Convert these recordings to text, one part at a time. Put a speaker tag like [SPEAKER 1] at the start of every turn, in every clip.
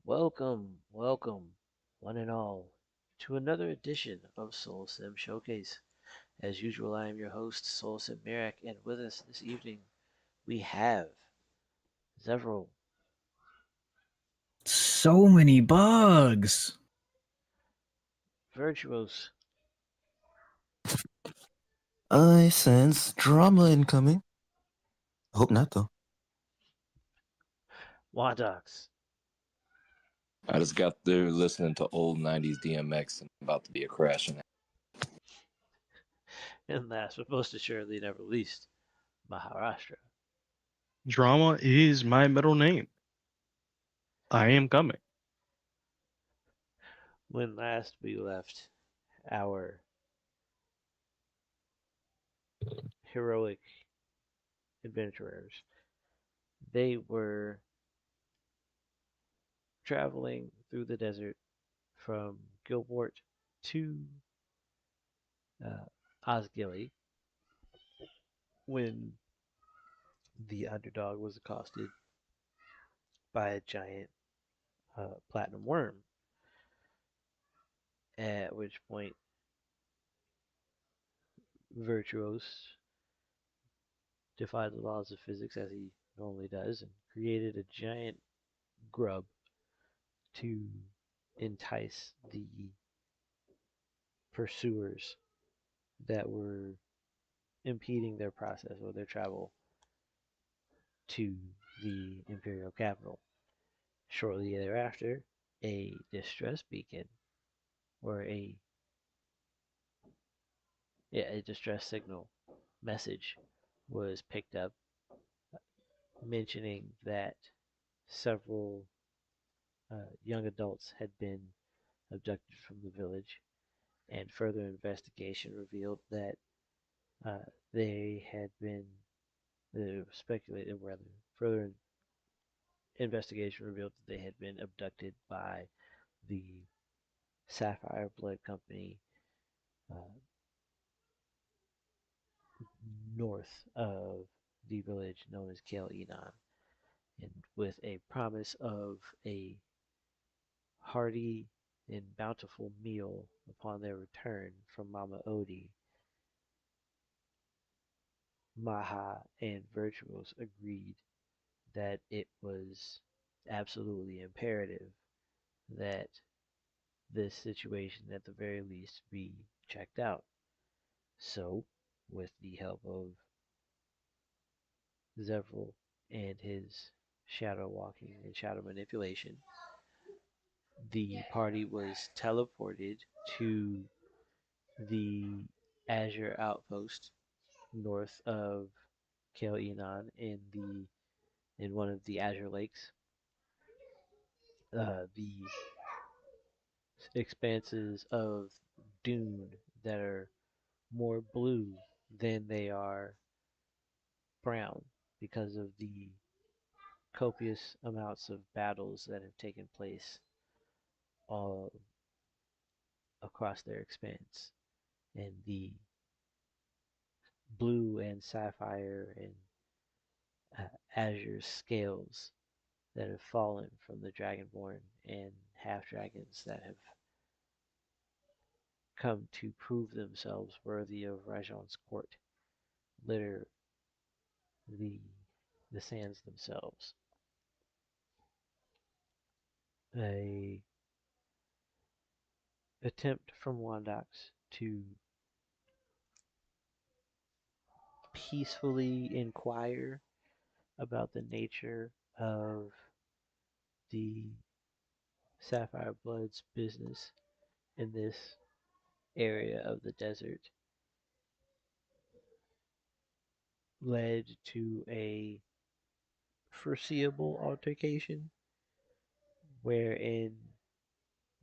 [SPEAKER 1] Welcome, one and all, to another edition of SoulSym Showcase. As usual, I am your host, Soulsym Mirak, and with us this evening we have Zevril,
[SPEAKER 2] So many bugs.
[SPEAKER 1] Vyrtuous,
[SPEAKER 3] I sense drama incoming. Hope not, though.
[SPEAKER 1] Wondox,
[SPEAKER 4] I just got through listening to old 90s DMX and I'm about to be a crashing.
[SPEAKER 1] and last but most assuredly never least, Maharashtra.
[SPEAKER 5] Drama is my middle name. I am coming.
[SPEAKER 1] When last we left our heroic adventurers, they were traveling through the desert from Gilbort to uh, Osgiliath when the underdog was accosted by a giant platinum worm. At which point, Virtuos defied the laws of physics as he normally does and created a giant grub to entice the pursuers that were impeding their process or their travel to the imperial capital. Shortly thereafter, a distress beacon or a distress signal message was picked up mentioning that several young adults had been abducted from the village, and further investigation revealed that uh, they had been speculated rather further investigation revealed that they had been abducted by the Sapphire Blood Company uh, north of the village known as Kael'Enon, and with a promise of a hearty and bountiful meal upon their return from Mama Odee, Maha and Vyrtuous agreed that it was absolutely imperative that this situation, at the very least, be checked out. So, with the help of Zevril and his shadow walking and shadow manipulation, the party was teleported to the Azure Outpost north of Kael'Enon in one of the Azure Lakes. The expanses of dune that are more blue than they are brown because of the copious amounts of battles that have taken place all across their expanse. And the blue and sapphire and azure scales that have fallen from the dragonborn and half dragons that have come to prove themselves worthy of Rajan's court litter the the sands themselves. A attempt from Wondox to peacefully inquire about the nature of the Sapphire Blood's business in this area of the desert led to a foreseeable altercation wherein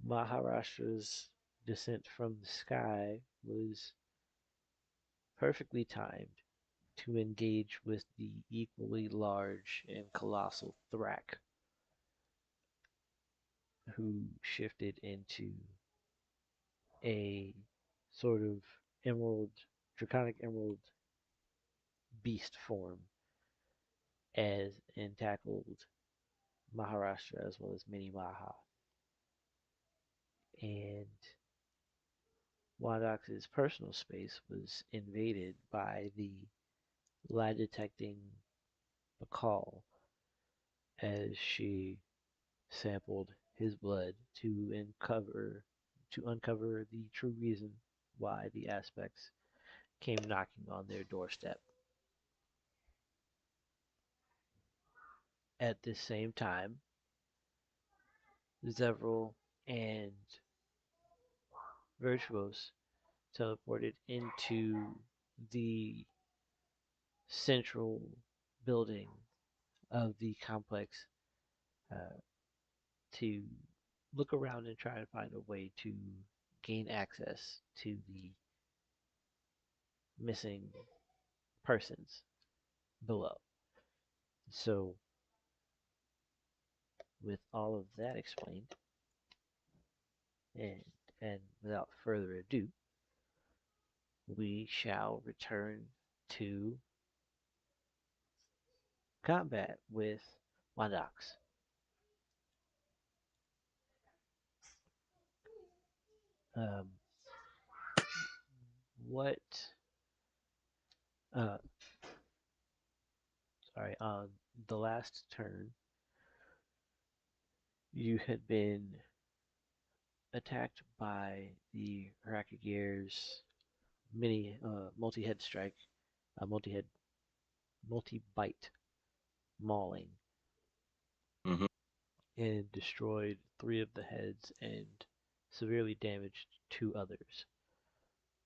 [SPEAKER 1] Maharashtra's descent from the sky was perfectly timed to engage with the equally large and colossal Thrak, who shifted into a sort of emerald, draconic emerald beast form as and tackled Maharashtra as well as Mini Maha. And Wondox's personal space was invaded by the lie detecting Bacall as she sampled his blood to uncover the true reason why the aspects came knocking on their doorstep. At the same time, Zevril and Vyrtuous teleported into the central building of the complex uh, to look around and try to find a way to gain access to the missing persons below. So, with all of that explained, and and without further ado, we shall return to combat with Wondox. Um, what? Uh, sorry. On the last turn, you had been attacked by the Rakagear's mini multi-head strike, multi-head multi-bite mauling,
[SPEAKER 4] Mm-hmm.
[SPEAKER 1] and destroyed 3 of the heads and severely damaged 2 others.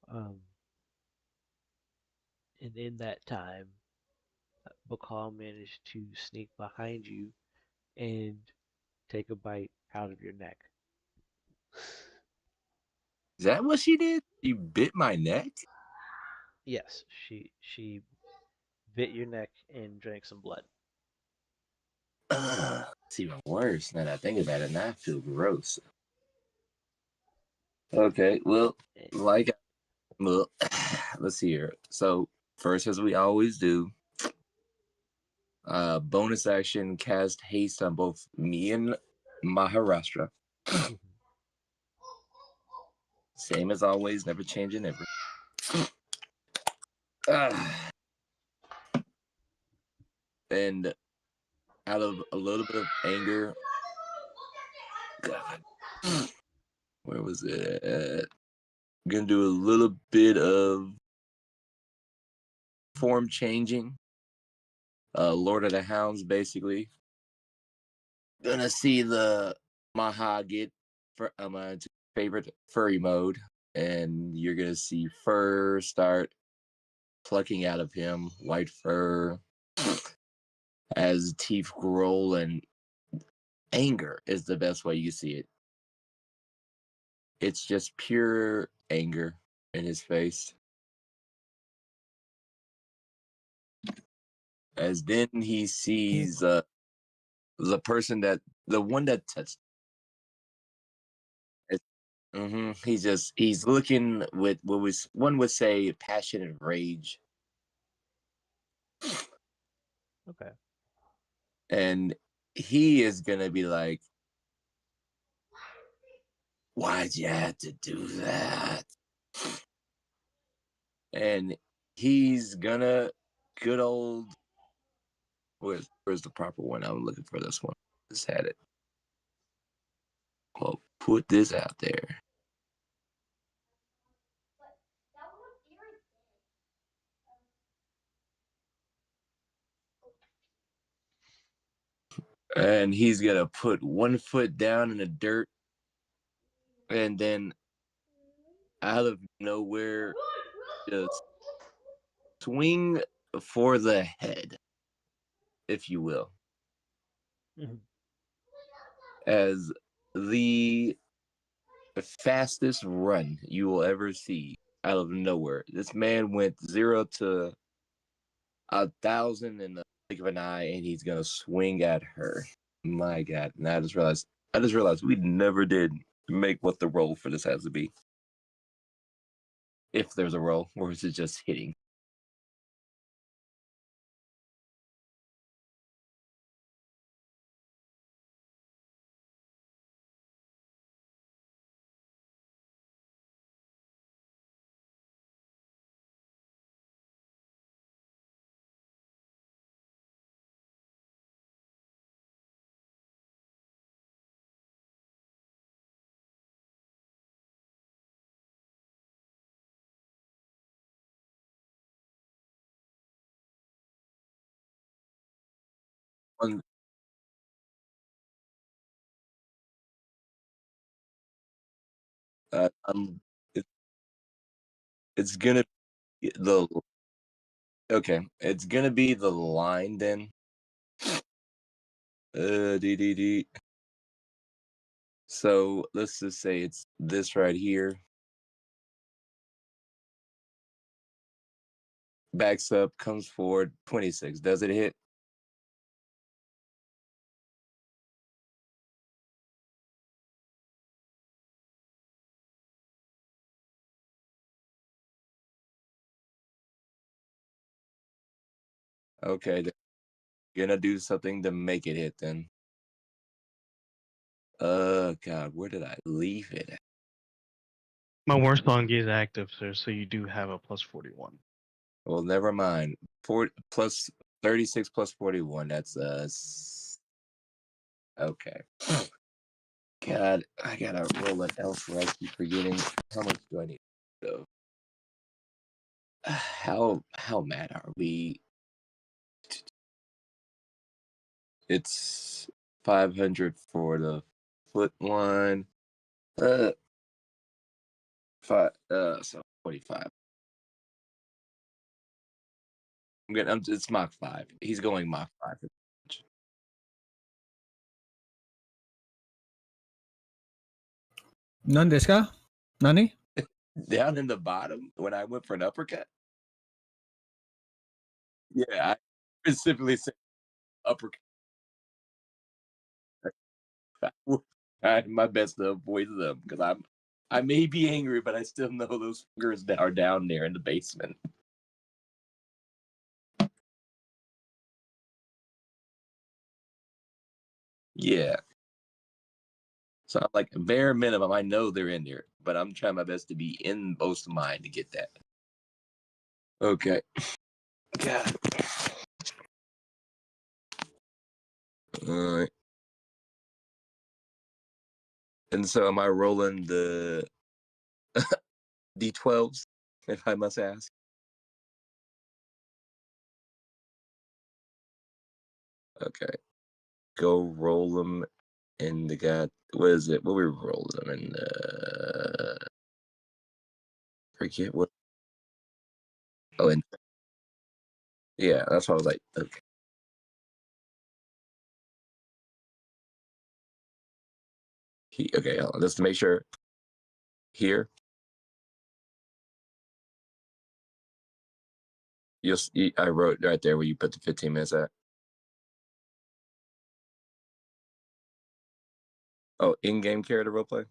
[SPEAKER 1] Um, and in that time, Bakal managed to sneak behind you and take a bite out of your neck.
[SPEAKER 4] Is that what she did? You bit my neck?
[SPEAKER 1] Yes, she bit your neck and drank some blood.
[SPEAKER 4] It's even worse now that I think about it. Now I feel gross. Okay, well,
[SPEAKER 1] Eh,
[SPEAKER 4] like, well, let's see here. So, first, as we always do, bonus action cast haste on both me and Maharashtra.
[SPEAKER 1] mhm.
[SPEAKER 4] Same as always, never changing ever. Ah, and out of a little bit of anger, God, where was it? I'm gonna do a little bit of form changing. Lord of the Hounds, basically. Gonna see the Maha get for favorite furry mode, and you're gonna see fur start plucking out of him, white fur, as teeth grow, and anger is the best way you see it. It's just pure anger in his face. As then he sees the person the one that touched. He's looking with what was one would say passionate rage,
[SPEAKER 1] Okay.
[SPEAKER 4] and he is gonna be like, "Why'd you have to do that?" And he's gonna good old where's the proper one? I'm looking for this one. Just had it. Well, put this out there. And he's gonna put one foot down in the dirt, and then out of nowhere, just swing for the head, if you will,
[SPEAKER 1] Mhm.
[SPEAKER 4] as the fastest run you will ever see out of nowhere. This man went 0 to 1,000 in the blink of an eye, and he's gonna swing at her. My God! And I just realized we never did make what the roll for this has to be. If there's a roll, or is it just hitting? one. It, it's gonna be the okay. It's gonna be the line then. D. So let's just say it's this right here. Backs up, comes forward, 26. Does it hit? Okay, gonna do something to make it hit then. God, where did I leave it?
[SPEAKER 5] My worst song is active, sir, so you do have a plus 41.
[SPEAKER 4] Well, never mind. 36 plus 41. That's okay. God, I gotta roll an elf right. I keep forgetting. How much do I need? So, how mad are we? It's 500 for the foot one. So 45. It's Mach 5. He's going Mach 5.
[SPEAKER 2] None desu ka? Nani?
[SPEAKER 4] Down in the bottom when I went for an uppercut. Yeah, I specifically said uppercut. I tried my best to avoid them because I may be angry, but I still know those fingers are down there in the basement. Yeah. So I'm like, bare minimum, I know they're in there, but I'm trying my best to be in most of mine to get that. Okay. God. All right. And so am I rolling the D12s, if I must ask? Okay. Go roll them in the god. What is it? What we rolled them in? Forget what. Oh, and yeah, that's what I was like. Okay. Okay, hold on, just to make sure. Here, I wrote right there where you put the 15 minutes at. Oh, in-game character roleplay.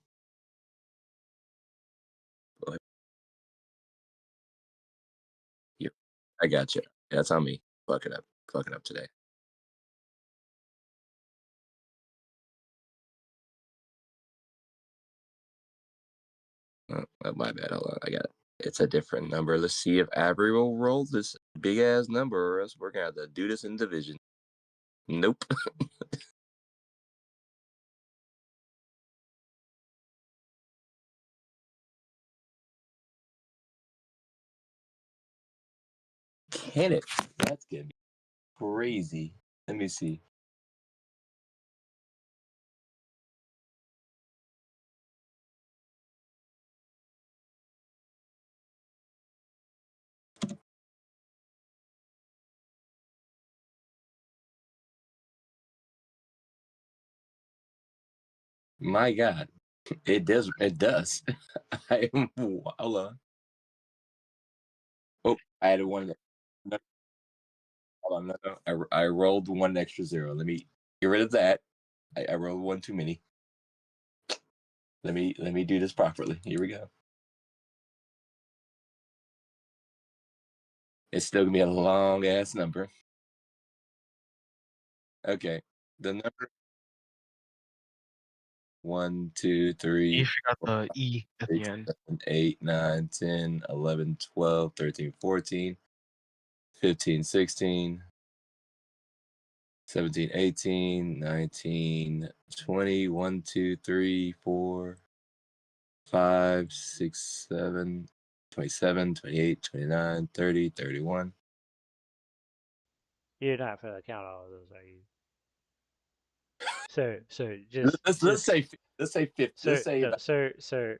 [SPEAKER 4] Here, I got you. That's on me. Fucking up today. Oh, my bad. Hold on, I got it. It's a different number. Let's see if Avery will roll this big ass number, or else we're gonna have to do this in division. Nope. Can it? That's gonna be crazy. Let me see. My God, it does. It does. I am. Hold on. Oh, I had one. No, hold on. No. I rolled one extra zero. Let me get rid of that. I rolled one too many. Let me do this properly. Here we go. It's still gonna be a long ass number. Okay. The number 1, 2,
[SPEAKER 5] You
[SPEAKER 4] 3,
[SPEAKER 5] forgot
[SPEAKER 4] 4,
[SPEAKER 5] the E at the
[SPEAKER 4] 6,
[SPEAKER 5] end.
[SPEAKER 4] 7, 8, 9, 10, 11, 12, 13, 14, 15, 16, 17, 18, 19, 20, 1, 2, 3, 4, 5, 6, 7, 27, 28, 29, 30, 31.
[SPEAKER 1] You're not going to count all of those, are you? sir, just
[SPEAKER 4] Let's say 50.
[SPEAKER 1] sir,
[SPEAKER 4] Let's say
[SPEAKER 1] no,
[SPEAKER 4] about
[SPEAKER 1] sir.
[SPEAKER 2] Sir,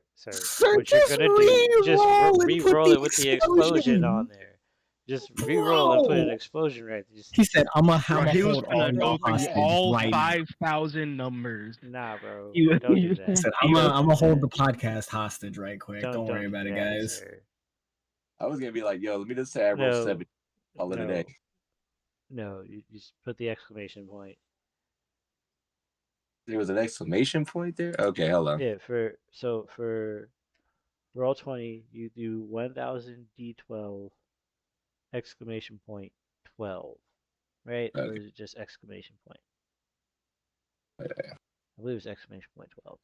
[SPEAKER 1] What you're
[SPEAKER 2] just
[SPEAKER 1] gonna do? Just
[SPEAKER 2] re-roll and put
[SPEAKER 1] re-roll
[SPEAKER 2] the
[SPEAKER 1] it with the explosion on
[SPEAKER 2] explosion.
[SPEAKER 1] there. Just re-roll and put an
[SPEAKER 2] Bro.
[SPEAKER 1] explosion right. Just
[SPEAKER 2] He said, "I'ma
[SPEAKER 5] Bro, he was
[SPEAKER 2] hold all
[SPEAKER 5] gonna
[SPEAKER 2] y'all
[SPEAKER 5] go through
[SPEAKER 2] hostage
[SPEAKER 5] all
[SPEAKER 2] right now."
[SPEAKER 5] 5,000 numbers.
[SPEAKER 1] nah, bro.
[SPEAKER 5] He was,
[SPEAKER 1] Don't do
[SPEAKER 2] He
[SPEAKER 1] that.
[SPEAKER 2] said,
[SPEAKER 1] Don't
[SPEAKER 2] "I'ma
[SPEAKER 1] do
[SPEAKER 2] hold the
[SPEAKER 1] that.
[SPEAKER 2] podcast hostage right quick. Don't
[SPEAKER 1] Don't
[SPEAKER 2] worry
[SPEAKER 1] do
[SPEAKER 2] about it,
[SPEAKER 1] that,
[SPEAKER 2] guys."
[SPEAKER 1] sir.
[SPEAKER 4] I was gonna be like, yo, let me just say I roll
[SPEAKER 1] No,
[SPEAKER 4] 7, call it a day.
[SPEAKER 1] no, no. You just put the exclamation point.
[SPEAKER 4] There was an exclamation point there. Okay, hold on.
[SPEAKER 1] Yeah. For roll 20, you do 1,000 d12 exclamation point 12, right? Or
[SPEAKER 4] Okay.
[SPEAKER 1] is it just exclamation point? I believe it's exclamation point 12.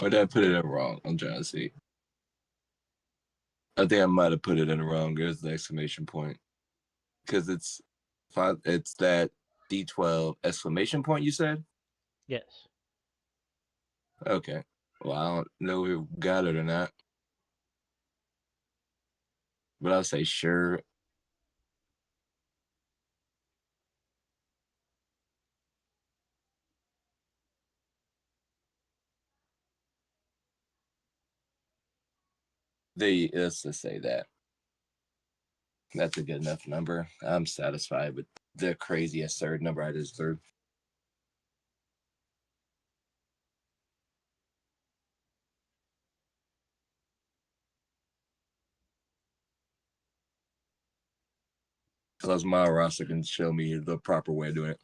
[SPEAKER 4] Or did I put it in wrong? I'm trying to see. I think I might have put it in wrong. There's the exclamation point because it's that D12 exclamation point. You said
[SPEAKER 1] Yes.
[SPEAKER 4] okay. Well, I don't know if we got it or not, but I'll say sure. Let's just say that. That's a good enough number. I'm satisfied with the craziest third number I just threw. Plus, my roster can show me the proper way of doing it.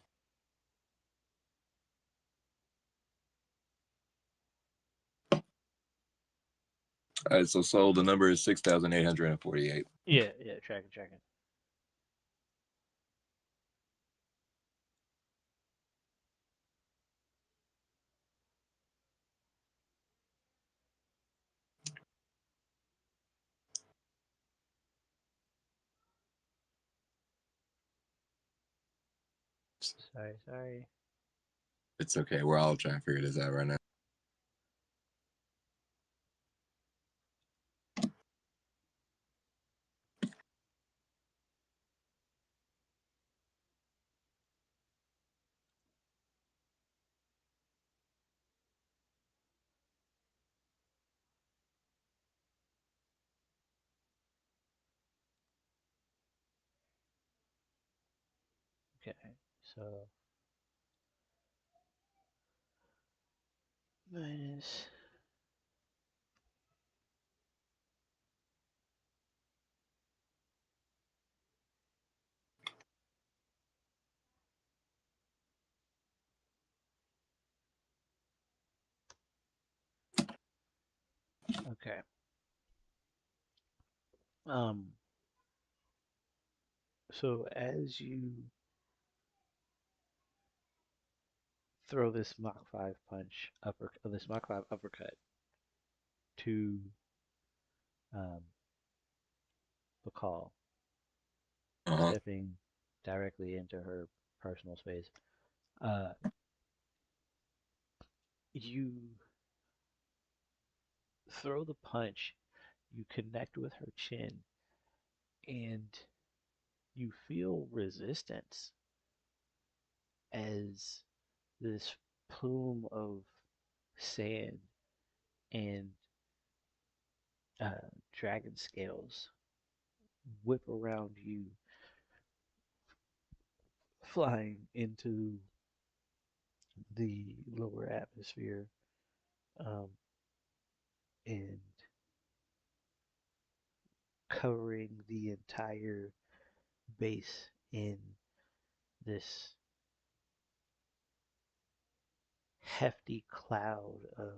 [SPEAKER 4] All right, so sold. The number is 6,848.
[SPEAKER 1] Yeah. Tracking. Sorry.
[SPEAKER 4] It's okay. We're all trying to figure this out right now.
[SPEAKER 1] Okay. So minus. Okay. Um. So as you throw this Mach 5 punch this Mach 5 uppercut to um, Bacall,
[SPEAKER 4] Uh-huh.
[SPEAKER 1] stepping directly into her personal space. Uh, you throw the punch, you connect with her chin, and you feel resistance as this plume of sand and dragon scales whip around you, flying into the lower atmosphere, um, and covering the entire base in this hefty cloud of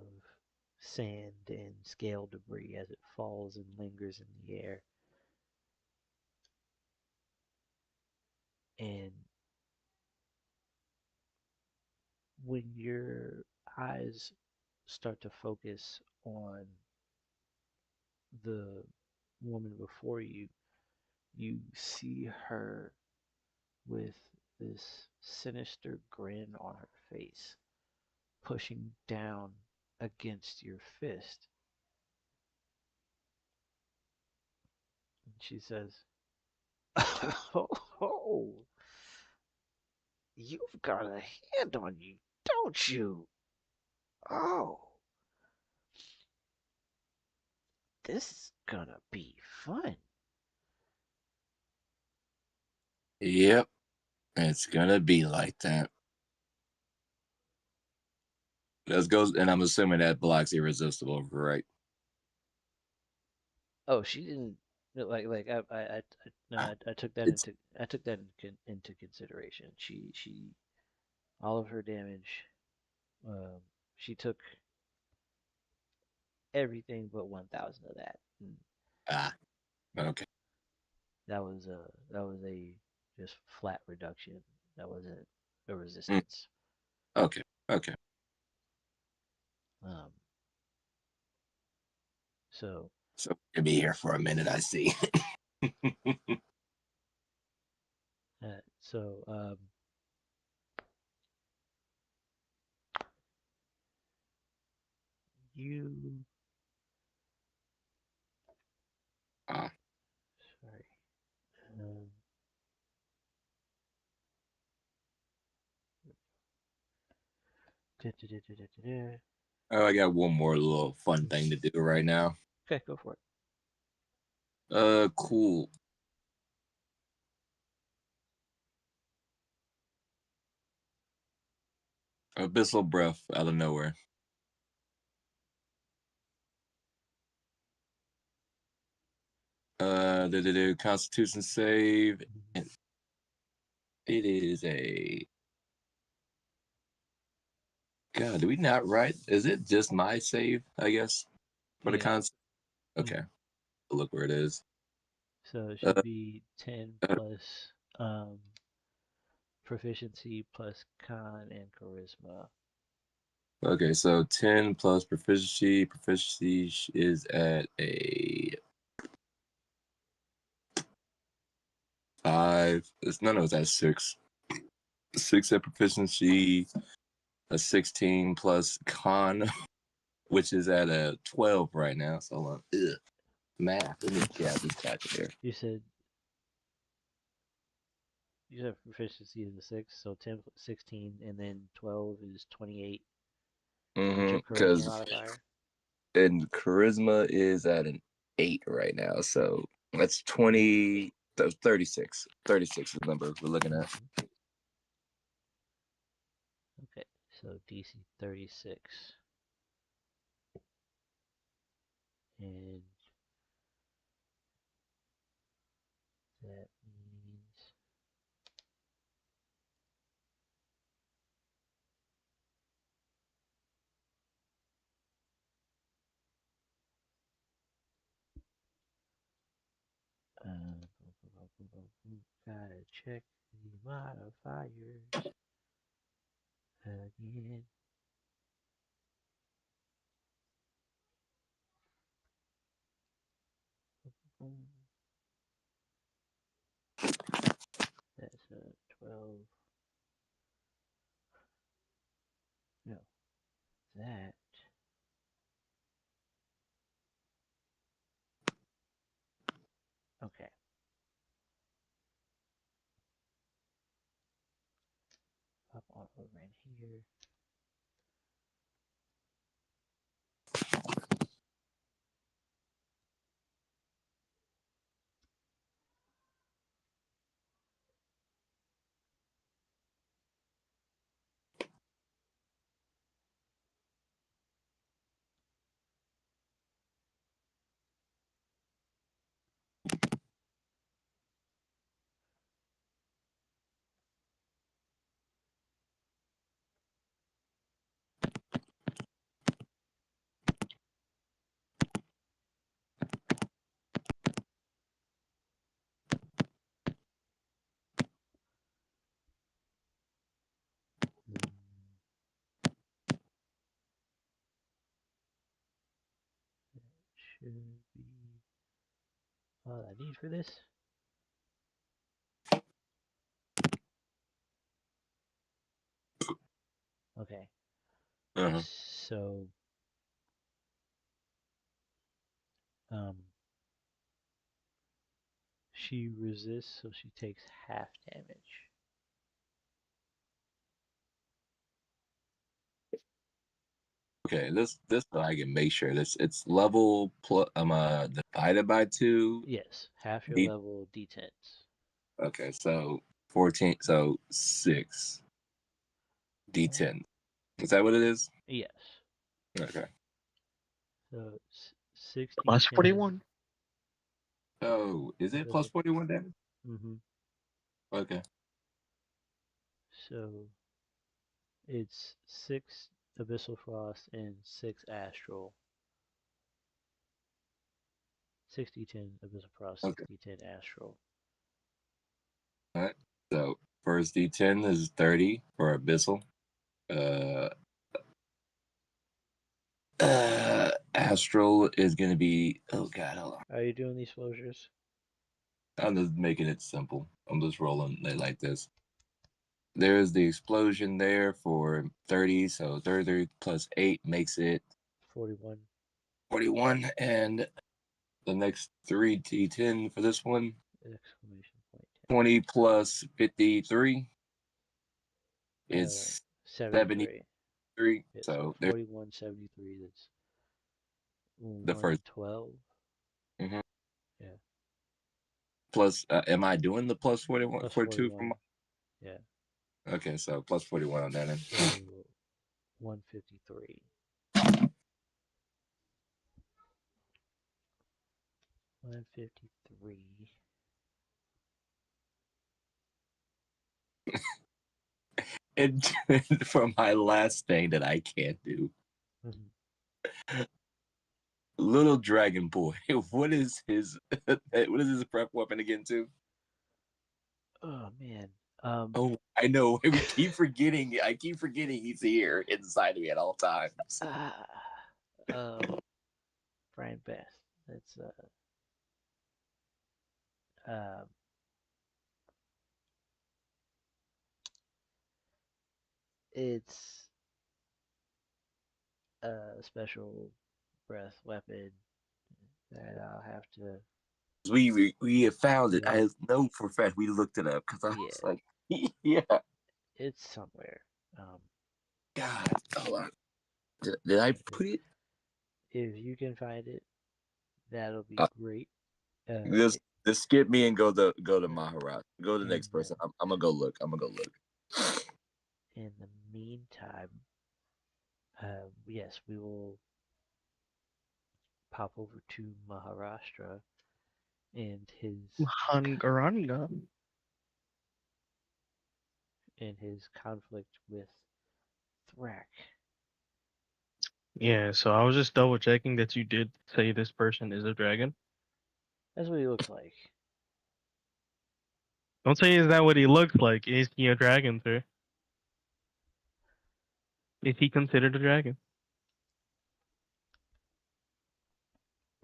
[SPEAKER 1] sand and scale debris as it falls and lingers in the air. And when your eyes start to focus on the woman before you, You see her with this sinister grin on her face, pushing down against your fist. And she says, Oh, you've got a hand on you, don't you? Oh, this is gonna be fun.
[SPEAKER 4] Yep, it's gonna be like that. Let's go, and I'm assuming that blocks irresistible, right?
[SPEAKER 1] Oh, she didn't like no, I took that
[SPEAKER 4] It's
[SPEAKER 1] into consideration. She all of her damage. Um, she took everything but 1,000 of that. And
[SPEAKER 4] okay.
[SPEAKER 1] that was a just flat reduction. That wasn't a
[SPEAKER 4] Mm,
[SPEAKER 1] resistance.
[SPEAKER 4] okay. Okay.
[SPEAKER 1] Um, so
[SPEAKER 4] So you'll be here for a minute, I see.
[SPEAKER 1] uh, so you
[SPEAKER 4] uh,
[SPEAKER 1] sorry. Um, da, da, da, da, da, da, da.
[SPEAKER 4] oh, I got one more little fun thing to do right now.
[SPEAKER 1] Okay, go for it.
[SPEAKER 4] Cool. Abyssal breath out of nowhere. The Constitution save. And it is a. God, do we not write? Is it just my save? I guess for the
[SPEAKER 1] Yeah.
[SPEAKER 4] cons. Okay, look where it is.
[SPEAKER 1] So it should
[SPEAKER 4] Uh,
[SPEAKER 1] be 10
[SPEAKER 4] uh,
[SPEAKER 1] plus proficiency plus con and charisma.
[SPEAKER 4] okay, so 10 plus proficiency. Proficiency is at a 5. No, it's at 6. 6 at proficiency. A 16 plus con, which is at a 12 right now. So math. Let me get out this calculator.
[SPEAKER 1] You said proficiency is a 6, so 10, 16, and then 12 is 28. What's your charisma
[SPEAKER 4] Because
[SPEAKER 1] modifier?
[SPEAKER 4] and charisma is at an 8 right now. So that's 20. 36. 36 is the number we're looking at.
[SPEAKER 1] Okay, so DC 36. And that means gotta check the modifiers again. That's a 12. No, that. Okay. Pop on over in here. That should be all I need for this. Okay.
[SPEAKER 4] Uh-huh.
[SPEAKER 1] So, she resists, so she takes half damage.
[SPEAKER 4] Okay, this so I can make sure this it's level plus divided by 2.
[SPEAKER 1] Yes, half your
[SPEAKER 4] D
[SPEAKER 1] level d10s.
[SPEAKER 4] okay, so 14, so 6 D10. Is that what it is?
[SPEAKER 1] Yes.
[SPEAKER 4] Okay.
[SPEAKER 1] So 6
[SPEAKER 5] Plus
[SPEAKER 1] d10.
[SPEAKER 5] 41.
[SPEAKER 4] Oh, is it plus 41 damage?
[SPEAKER 1] Mm-hmm.
[SPEAKER 4] Okay.
[SPEAKER 1] So it's 6 Abyssal Frost and 6 Astral. 6 d10 Abyssal Frost, 6
[SPEAKER 4] Okay.
[SPEAKER 1] d10 Astral.
[SPEAKER 4] All right. So first D10 is 30 for Abyssal. Astral is gonna be, oh god, hold on.
[SPEAKER 1] Are you doing these closures?
[SPEAKER 4] I'm just making it simple. I'm just rolling it like this. There's the explosion there for 30, so 30 plus 8 makes it
[SPEAKER 1] 41.
[SPEAKER 4] 41, and the next 3 D10 for this one,
[SPEAKER 1] Exclamation point.
[SPEAKER 4] 20 plus 53
[SPEAKER 1] Uh,
[SPEAKER 4] is
[SPEAKER 1] 73.
[SPEAKER 4] 73.
[SPEAKER 1] Yeah, so
[SPEAKER 4] So there's
[SPEAKER 1] 41, 73. That's
[SPEAKER 4] the first.
[SPEAKER 1] 112.
[SPEAKER 4] Mhm.
[SPEAKER 1] Yeah.
[SPEAKER 4] Plus, am I doing the plus 41
[SPEAKER 1] Plus
[SPEAKER 4] for 2 from
[SPEAKER 1] 41. Yeah.
[SPEAKER 4] okay, so plus 41 on that end.
[SPEAKER 1] So 153. 153.
[SPEAKER 4] And for my last thing that I can't do, little dragon boy, what is his prep weapon again too?
[SPEAKER 1] Oh man.
[SPEAKER 4] Oh, I know. We keep forgetting. I keep forgetting he's here inside of me at all times.
[SPEAKER 1] Brian Beth. That's um it's a special breath weapon that I'll have to
[SPEAKER 4] We have found it. I
[SPEAKER 1] look.
[SPEAKER 4] know for a fact we looked it up because I
[SPEAKER 1] Yeah,
[SPEAKER 4] was like, yeah.
[SPEAKER 1] it's somewhere. Um,
[SPEAKER 4] God, hold on. Did I put it?
[SPEAKER 1] if you can find it, that'll be
[SPEAKER 4] Uh,
[SPEAKER 1] great.
[SPEAKER 4] just
[SPEAKER 1] It,
[SPEAKER 4] just skip me and go to Maharaj. Go to the
[SPEAKER 1] in
[SPEAKER 4] next person. I'm gonna go look. I'm gonna go look.
[SPEAKER 1] in the meantime, yes, we will pop over to Maharashtra and
[SPEAKER 5] Hangaranga.
[SPEAKER 1] his conflict with Thrak.
[SPEAKER 5] Yeah, so I was just double checking that you did say this person is a dragon.
[SPEAKER 1] That's what he looks like.
[SPEAKER 5] Don't say is that what he looks like. Is he a dragon, sir? Is he considered a dragon?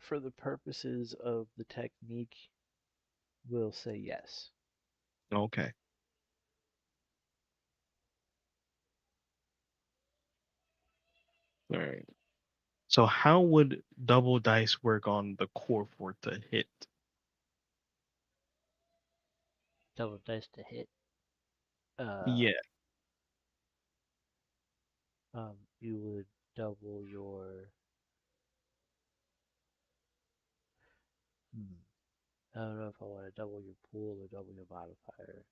[SPEAKER 1] For the purposes of the technique, we'll say yes.
[SPEAKER 5] Okay. All right. So how would double dice work on the core fort to hit?
[SPEAKER 1] Double dice to hit.
[SPEAKER 5] Yeah.
[SPEAKER 1] You would double your. Hmm, I don't know if I want to double your pool or double your modifier.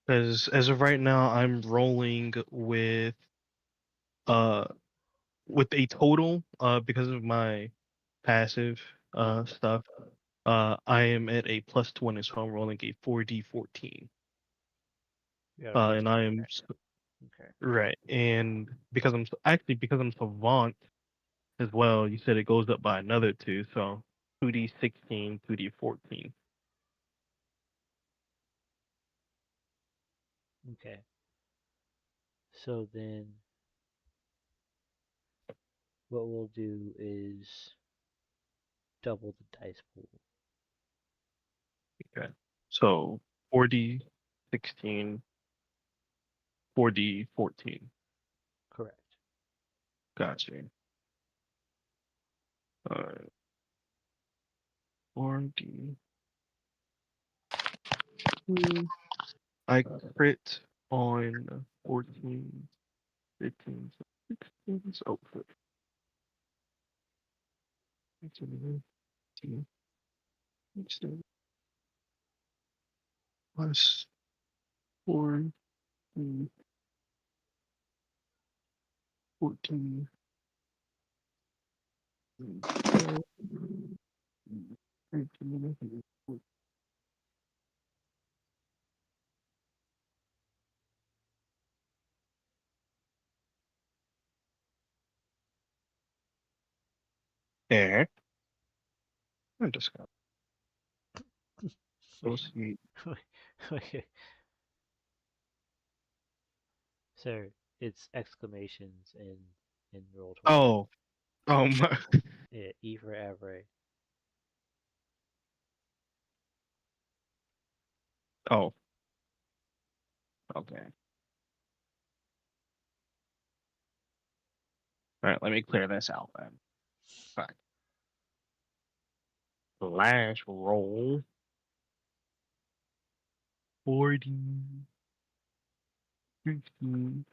[SPEAKER 5] Because as of right now, I'm rolling uh with a total because of my passive stuff. I am at a plus 20, so I'm rolling a 4d14.
[SPEAKER 1] You got a plus
[SPEAKER 5] And
[SPEAKER 1] 20
[SPEAKER 5] I am
[SPEAKER 1] right now. Okay.
[SPEAKER 5] right, and because I'm savant as well, you said it goes up by another two, so 2d16, 2d14.
[SPEAKER 1] Okay. So then what we'll do is double the dice pool.
[SPEAKER 5] Okay, so 4d16 4d14.
[SPEAKER 1] Correct.
[SPEAKER 5] Gotcha. Alright. 4d. I crit on 14, 15, 16. Oh, 15, 16, plus 4, 14. There. I just got so sweet.
[SPEAKER 1] Okay. Sir, it's exclamations in roll 20.
[SPEAKER 5] Oh, oh my.
[SPEAKER 1] Yeah, E for Avery.
[SPEAKER 5] Oh, okay. All right, let me clear this out then. Fine. Flash roll. 40, 15,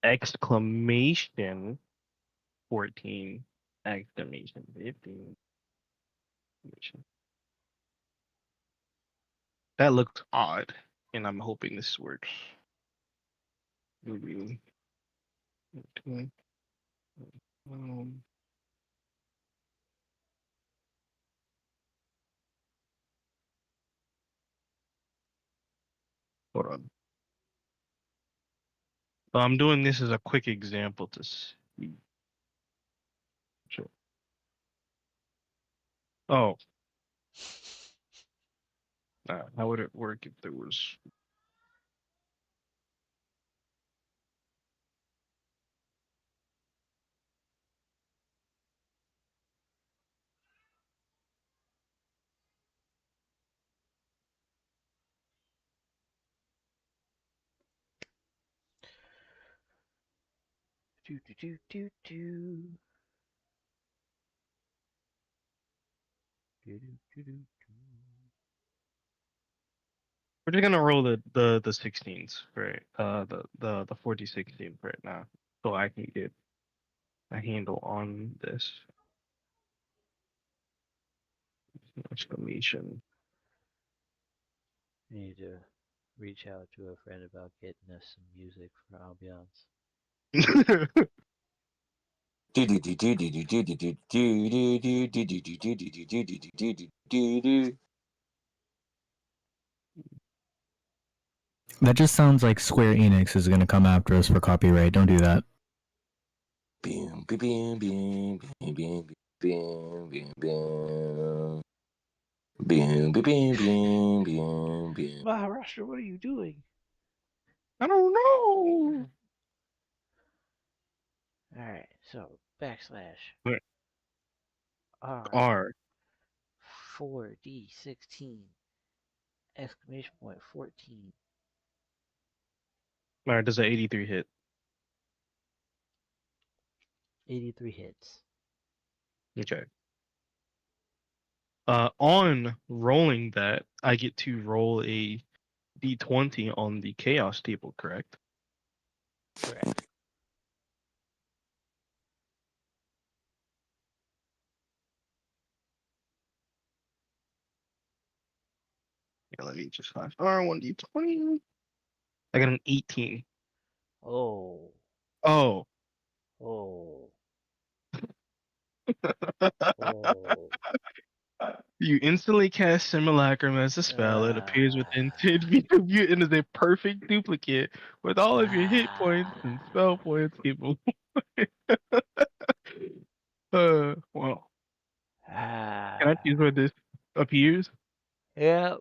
[SPEAKER 5] exclamation 14, exclamation 15. That looks odd, and I'm hoping this works. Maybe. Okay. Um, Hold on. I'm doing this as a quick example to see. Sure. Oh, how would it work if there was?
[SPEAKER 1] Do do do do do. Do do do do do.
[SPEAKER 5] We're just gonna roll the 16s, right? The 40-16 right now, so I can get a handle on this exclamation.
[SPEAKER 1] We need to reach out to a friend about getting us some music for ambiance.
[SPEAKER 3] That just sounds like Square Enix is gonna come after us for copyright. Don't do that.
[SPEAKER 1] Maharashtra, what are you doing?
[SPEAKER 5] I don't know.
[SPEAKER 1] Alright, so backslash
[SPEAKER 5] Wait,
[SPEAKER 1] R
[SPEAKER 5] R.
[SPEAKER 1] 4D16 exclamation point 14.
[SPEAKER 5] All right, does an 83 hit?
[SPEAKER 1] 83 hits.
[SPEAKER 5] Okay. On rolling that, I get to roll a d20 on the chaos table, correct?
[SPEAKER 1] Correct.
[SPEAKER 5] Yeah, let me just flash R1d20. I got an 18.
[SPEAKER 1] Oh.
[SPEAKER 5] Oh.
[SPEAKER 1] Oh. Oh.
[SPEAKER 5] You instantly cast Simulacrum as a spell. It appears within 10 feet of you and is a perfect duplicate with all of your hit points and spell points equal. Well. Can I choose where this appears?
[SPEAKER 1] Yep.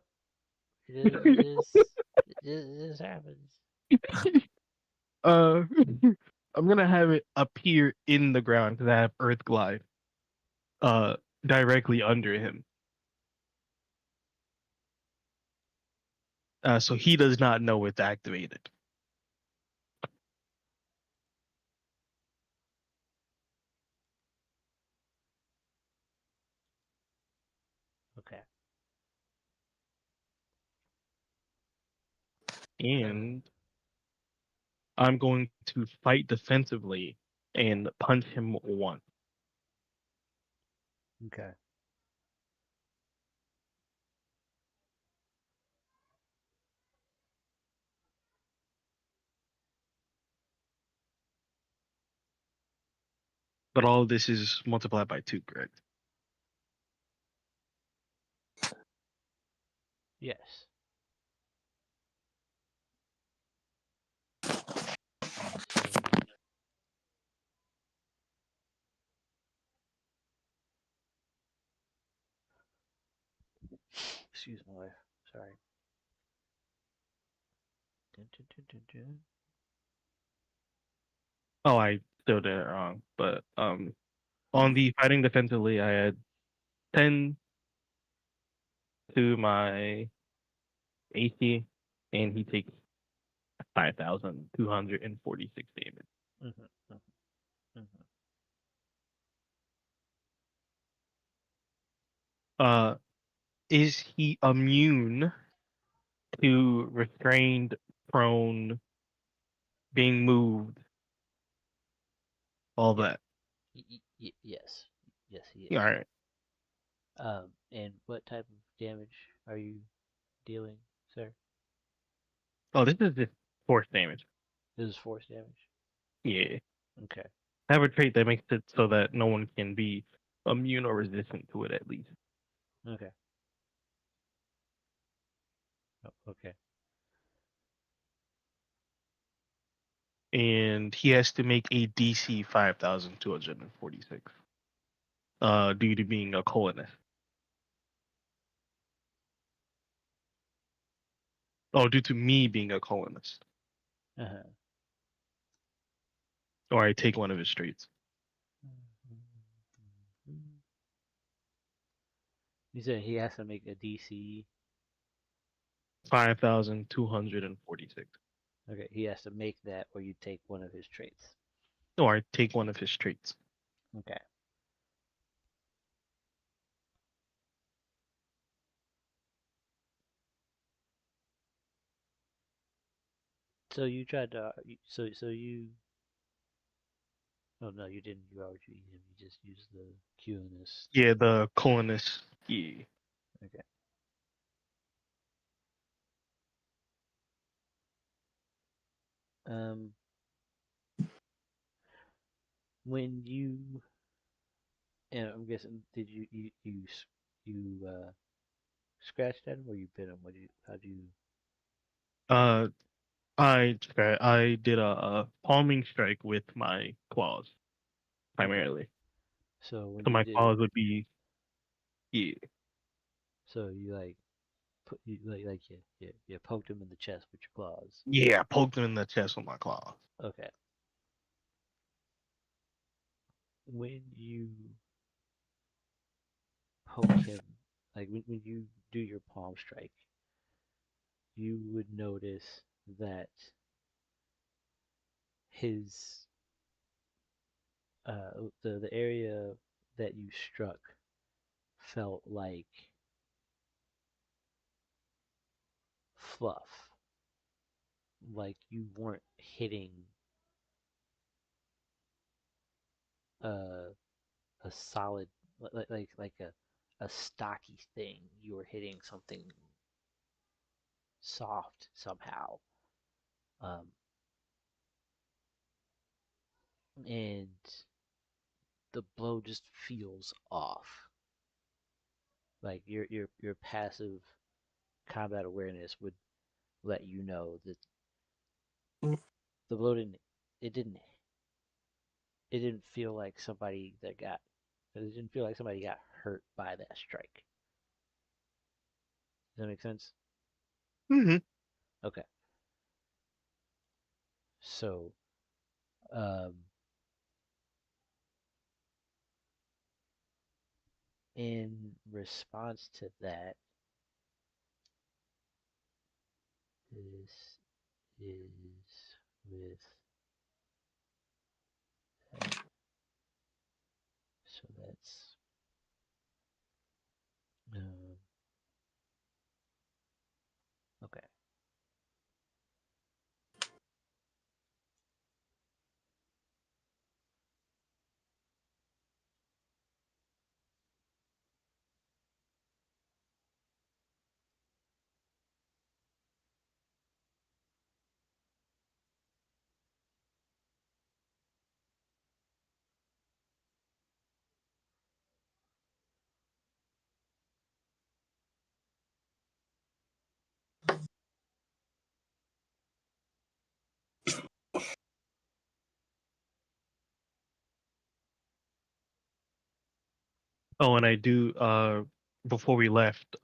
[SPEAKER 1] It just happens.
[SPEAKER 5] uh, I'm gonna have it appear in the ground because I have Earth Glide directly under him. So he does not know it's activated.
[SPEAKER 1] Okay.
[SPEAKER 5] And I'm going to fight defensively and punch him once.
[SPEAKER 1] Okay.
[SPEAKER 5] But all of this is multiplied by 2, correct?
[SPEAKER 1] Yes. So, excuse my wife. Sorry. Dun, dun, dun, dun, dun.
[SPEAKER 5] Oh, I still did it wrong. But on the fighting defensively, I had 10 to my AC, and he takes 5,246 damage.
[SPEAKER 1] Mm-hmm, mm-hmm, mm-hmm.
[SPEAKER 5] Is he immune to restrained, prone, being moved, all that?
[SPEAKER 1] Yes. Yes, he
[SPEAKER 5] All
[SPEAKER 1] is.
[SPEAKER 5] right.
[SPEAKER 1] And what type of damage are you dealing, sir?
[SPEAKER 5] Oh, this is just force damage.
[SPEAKER 1] This is force damage.
[SPEAKER 5] Yeah.
[SPEAKER 1] Okay.
[SPEAKER 5] I have a trait that makes it so that no one can be immune or resistant to it, at least.
[SPEAKER 1] Okay. Oh, okay.
[SPEAKER 5] And he has to make a DC 5,246 due to being a colonist. Oh, due to me being a colonist.
[SPEAKER 1] Uh-huh.
[SPEAKER 5] Or I take one of his traits.
[SPEAKER 1] You said he has to make a DC.
[SPEAKER 5] 5,246.
[SPEAKER 1] Okay, he has to make that, or you take one of his traits.
[SPEAKER 5] Or I take one of his traits.
[SPEAKER 1] Okay. So you tried to. So you. Oh no, you didn't. You already used him. You just used the Q-ness.
[SPEAKER 5] Yeah, the colonist. Yeah.
[SPEAKER 1] Okay. Um. When you. And I'm guessing, did you scratched at him or you bit him? What do you? How do you?
[SPEAKER 5] Uh, I did a palming strike with my claws
[SPEAKER 1] Okay.
[SPEAKER 5] primarily.
[SPEAKER 1] So when
[SPEAKER 5] So
[SPEAKER 1] you
[SPEAKER 5] my
[SPEAKER 1] did it,
[SPEAKER 5] claws would be, yeah,
[SPEAKER 1] so you like put you like you poked him in the chest with your claws.
[SPEAKER 5] yeah, I poked him in the chest with my claws.
[SPEAKER 1] Okay. When you poke him, like when you do your palm strike, you would notice that his the area that you struck felt like fluff, like you weren't hitting a a solid like a stocky thing. You were hitting something soft somehow. Um, and the blow just feels off. Like your passive combat awareness would let you know that the blow didn't it didn't feel like somebody that got it didn't feel like somebody got hurt by that strike. Does that make sense?
[SPEAKER 5] Mm-hmm.
[SPEAKER 1] Okay. So um in response to that, This is with that. So that's okay.
[SPEAKER 5] Oh, and I do. Before we left,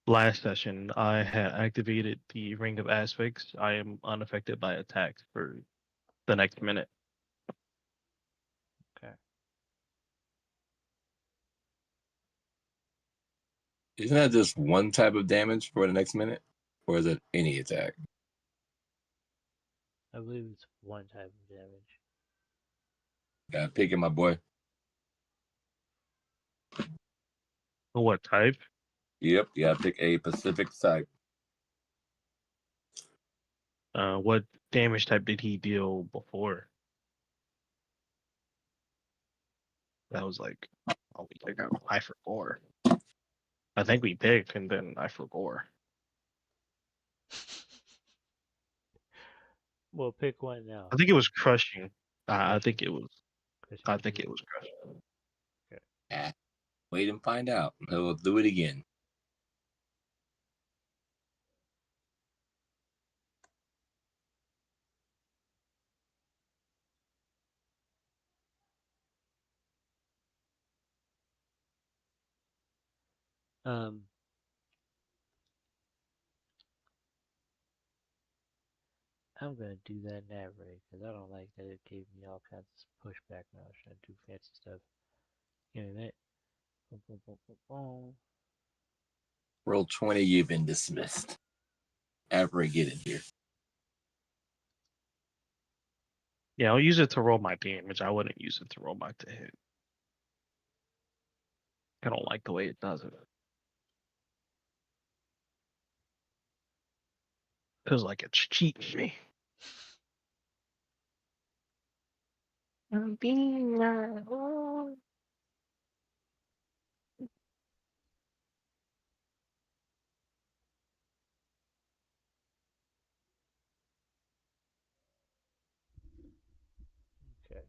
[SPEAKER 5] last session, I had activated the Ring of Aspects. I am unaffected by attacks for the next minute.
[SPEAKER 1] Okay.
[SPEAKER 4] Isn't that just one type of damage for the next minute? Or is it any attack?
[SPEAKER 1] I believe it's one type of damage.
[SPEAKER 4] Gotta pick it, my boy.
[SPEAKER 5] What type?
[SPEAKER 4] Yep, you gotta pick a Pacific type.
[SPEAKER 5] What damage type did he deal before? That was like, oh, we picked out. I forgot. I think we picked, and then I forgot.
[SPEAKER 1] Well, pick one now.
[SPEAKER 5] I think it was crushing. I think
[SPEAKER 1] Crushing.
[SPEAKER 5] it was.
[SPEAKER 1] Crushing
[SPEAKER 5] I think
[SPEAKER 1] damage.
[SPEAKER 5] it was crushing.
[SPEAKER 4] Ah, wait and find out. He'll do it again.
[SPEAKER 1] Um, I'm gonna do that Navray because I don't like that it gave me all kinds of pushback when I was trying to do fancy stuff. You know that. Boom, boom, boom, boom, boom.
[SPEAKER 4] Roll 20, you've been dismissed. Ever get in here.
[SPEAKER 5] Yeah, I'll use it to roll my damage. I wouldn't use it to roll my to hit. I don't like the way it does it. Feels like it's cheating me.
[SPEAKER 1] Okay.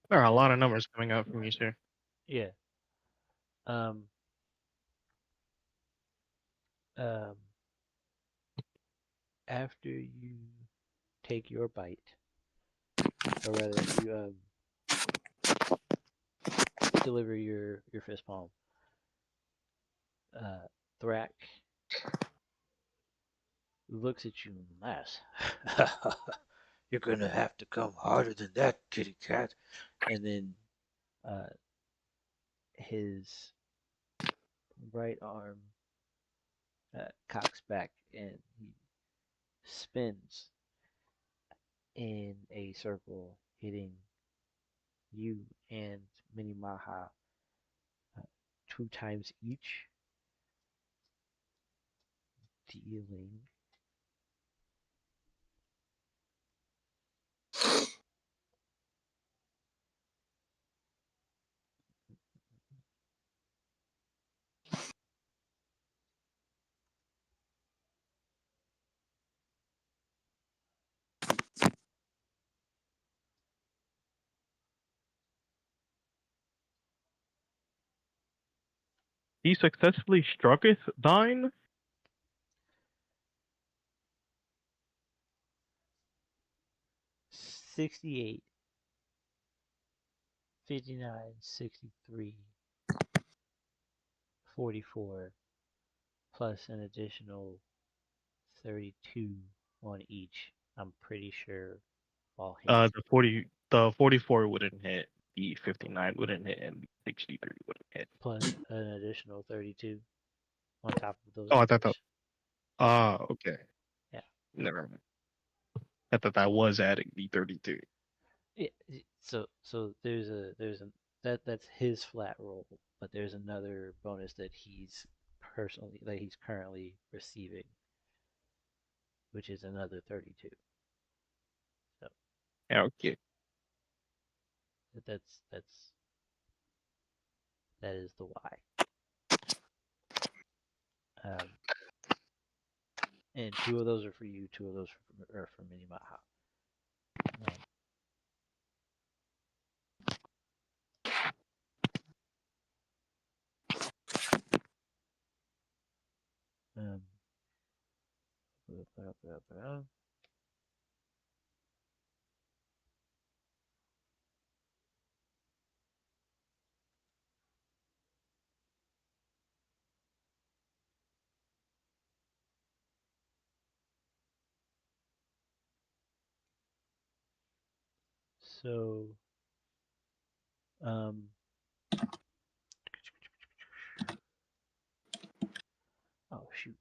[SPEAKER 5] There are a lot of numbers coming out from you, sir.
[SPEAKER 1] Yeah. Um. Um. After you take your bite, or rather, you deliver your fist palm. Thrak looks at you and laughs. You're gonna have to come harder than that, kitty cat. And then uh, his right arm cocks back and he spins in a circle, hitting you and Mini Maha 2 times each, dealing
[SPEAKER 5] He successfully strucketh thine.
[SPEAKER 1] 68, 59, 63, 44, plus an additional 32 on each. I'm pretty sure all hits.
[SPEAKER 5] The 44 wouldn't hit. The 59 wouldn't hit, and the 63 wouldn't hit.
[SPEAKER 1] Plus an additional 32 on top of those
[SPEAKER 5] Oh, I
[SPEAKER 1] numbers.
[SPEAKER 5] thought that. Okay.
[SPEAKER 1] Yeah.
[SPEAKER 5] Never mind. I thought that was adding the 32.
[SPEAKER 1] Yeah. So there's a that's his flat roll, but there's another bonus that he's currently receiving, which is another 32. So
[SPEAKER 5] Okay.
[SPEAKER 1] that is the why. And 2 of those are for you. 2 of those are for Mini Maha. Um, So, oh shoot,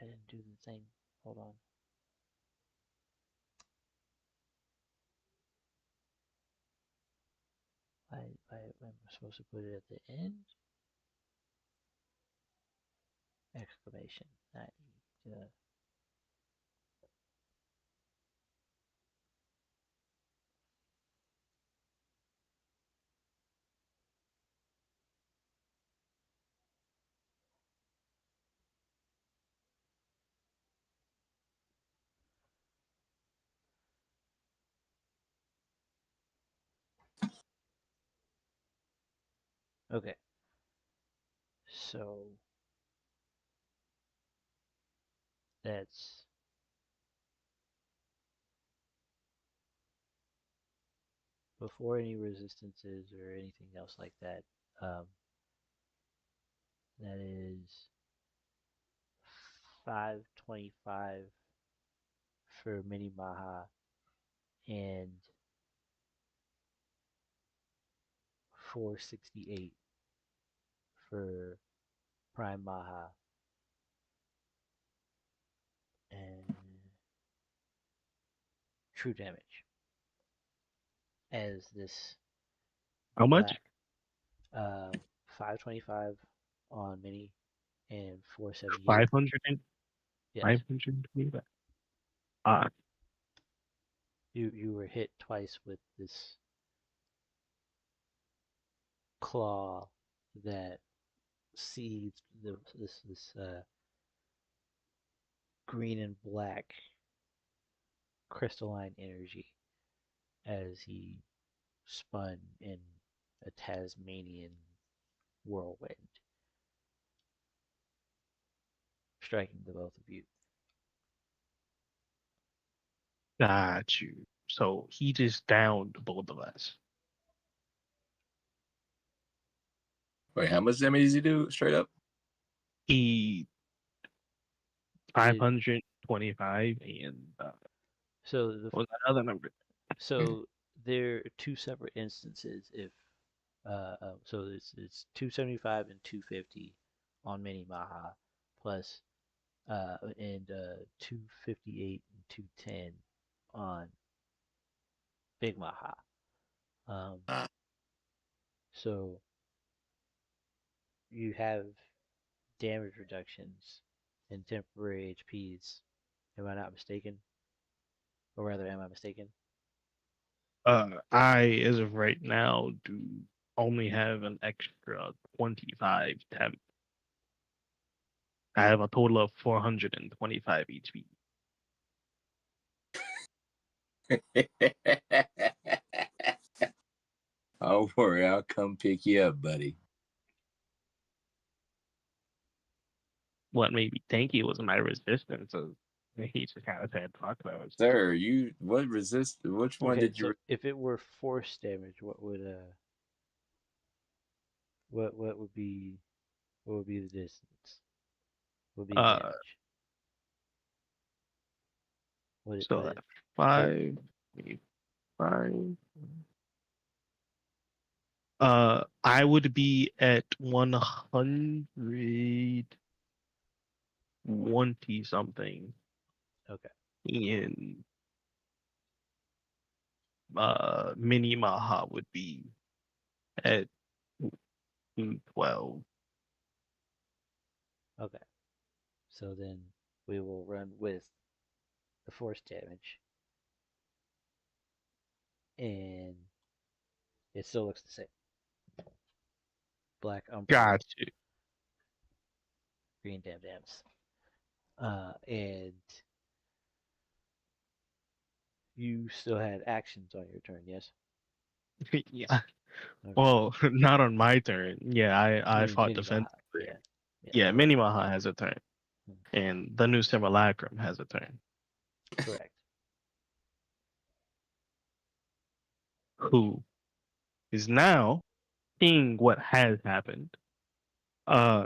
[SPEAKER 1] I didn't do the thing. Hold on. Am I supposed to put it at the end? Exclamation. Not Okay. So that's before any resistances or anything else like that. That is 525 for Mini Maha and 468 for Prime Maha and true damage as this
[SPEAKER 5] How much?
[SPEAKER 1] 525 on Mini and 478.
[SPEAKER 5] 500 and
[SPEAKER 1] Yes.
[SPEAKER 5] 525. Ah,
[SPEAKER 1] You were hit twice with this claw that seeds this green and black crystalline energy as he spun in a Tasmanian whirlwind, striking the both of you.
[SPEAKER 5] got you. So he just downed both of us.
[SPEAKER 4] Wait, how much damage does he do straight up?
[SPEAKER 5] He 525 and
[SPEAKER 1] So
[SPEAKER 5] what was that other number?
[SPEAKER 1] So there are two separate instances. If so it's 275 and 250 on Mini Maha, plus and 258 and 210 on Big Maha. So you have damage reductions and temporary HPs. Am I not mistaken? Or rather, am I mistaken?
[SPEAKER 5] I, as of right now, do only have an extra 25 temp. I have a total of 425 HP.
[SPEAKER 4] Don't worry, I'll come pick you up, buddy.
[SPEAKER 5] what made me think he was my resistance. So he just kind of said, "Fuck those."
[SPEAKER 4] Sir, which one
[SPEAKER 1] Okay,
[SPEAKER 4] did
[SPEAKER 1] so
[SPEAKER 4] you
[SPEAKER 1] if it were force damage, what would be the distance? What would be the
[SPEAKER 5] Uh,
[SPEAKER 1] damage? Would
[SPEAKER 5] so
[SPEAKER 1] it
[SPEAKER 5] that 5, maybe 5. I would be at 120 something,
[SPEAKER 1] okay.
[SPEAKER 5] and Mini Maha would be at 212.
[SPEAKER 1] Okay. So then we will run with the force damage, and it still looks the same. Black Umbra,
[SPEAKER 5] Got you.
[SPEAKER 1] green dams. And you still had actions on your turn, yes?
[SPEAKER 5] Yeah.
[SPEAKER 1] Okay.
[SPEAKER 5] Well, not on my turn. Yeah, I fought
[SPEAKER 1] Mini Maha,
[SPEAKER 5] defensively.
[SPEAKER 1] yeah. Yeah,
[SPEAKER 5] Yeah, Mini Maha has a turn,
[SPEAKER 1] Hmm.
[SPEAKER 5] and the new Simulacrum has a turn.
[SPEAKER 1] Correct.
[SPEAKER 5] Who is now seeing what has happened? Uh,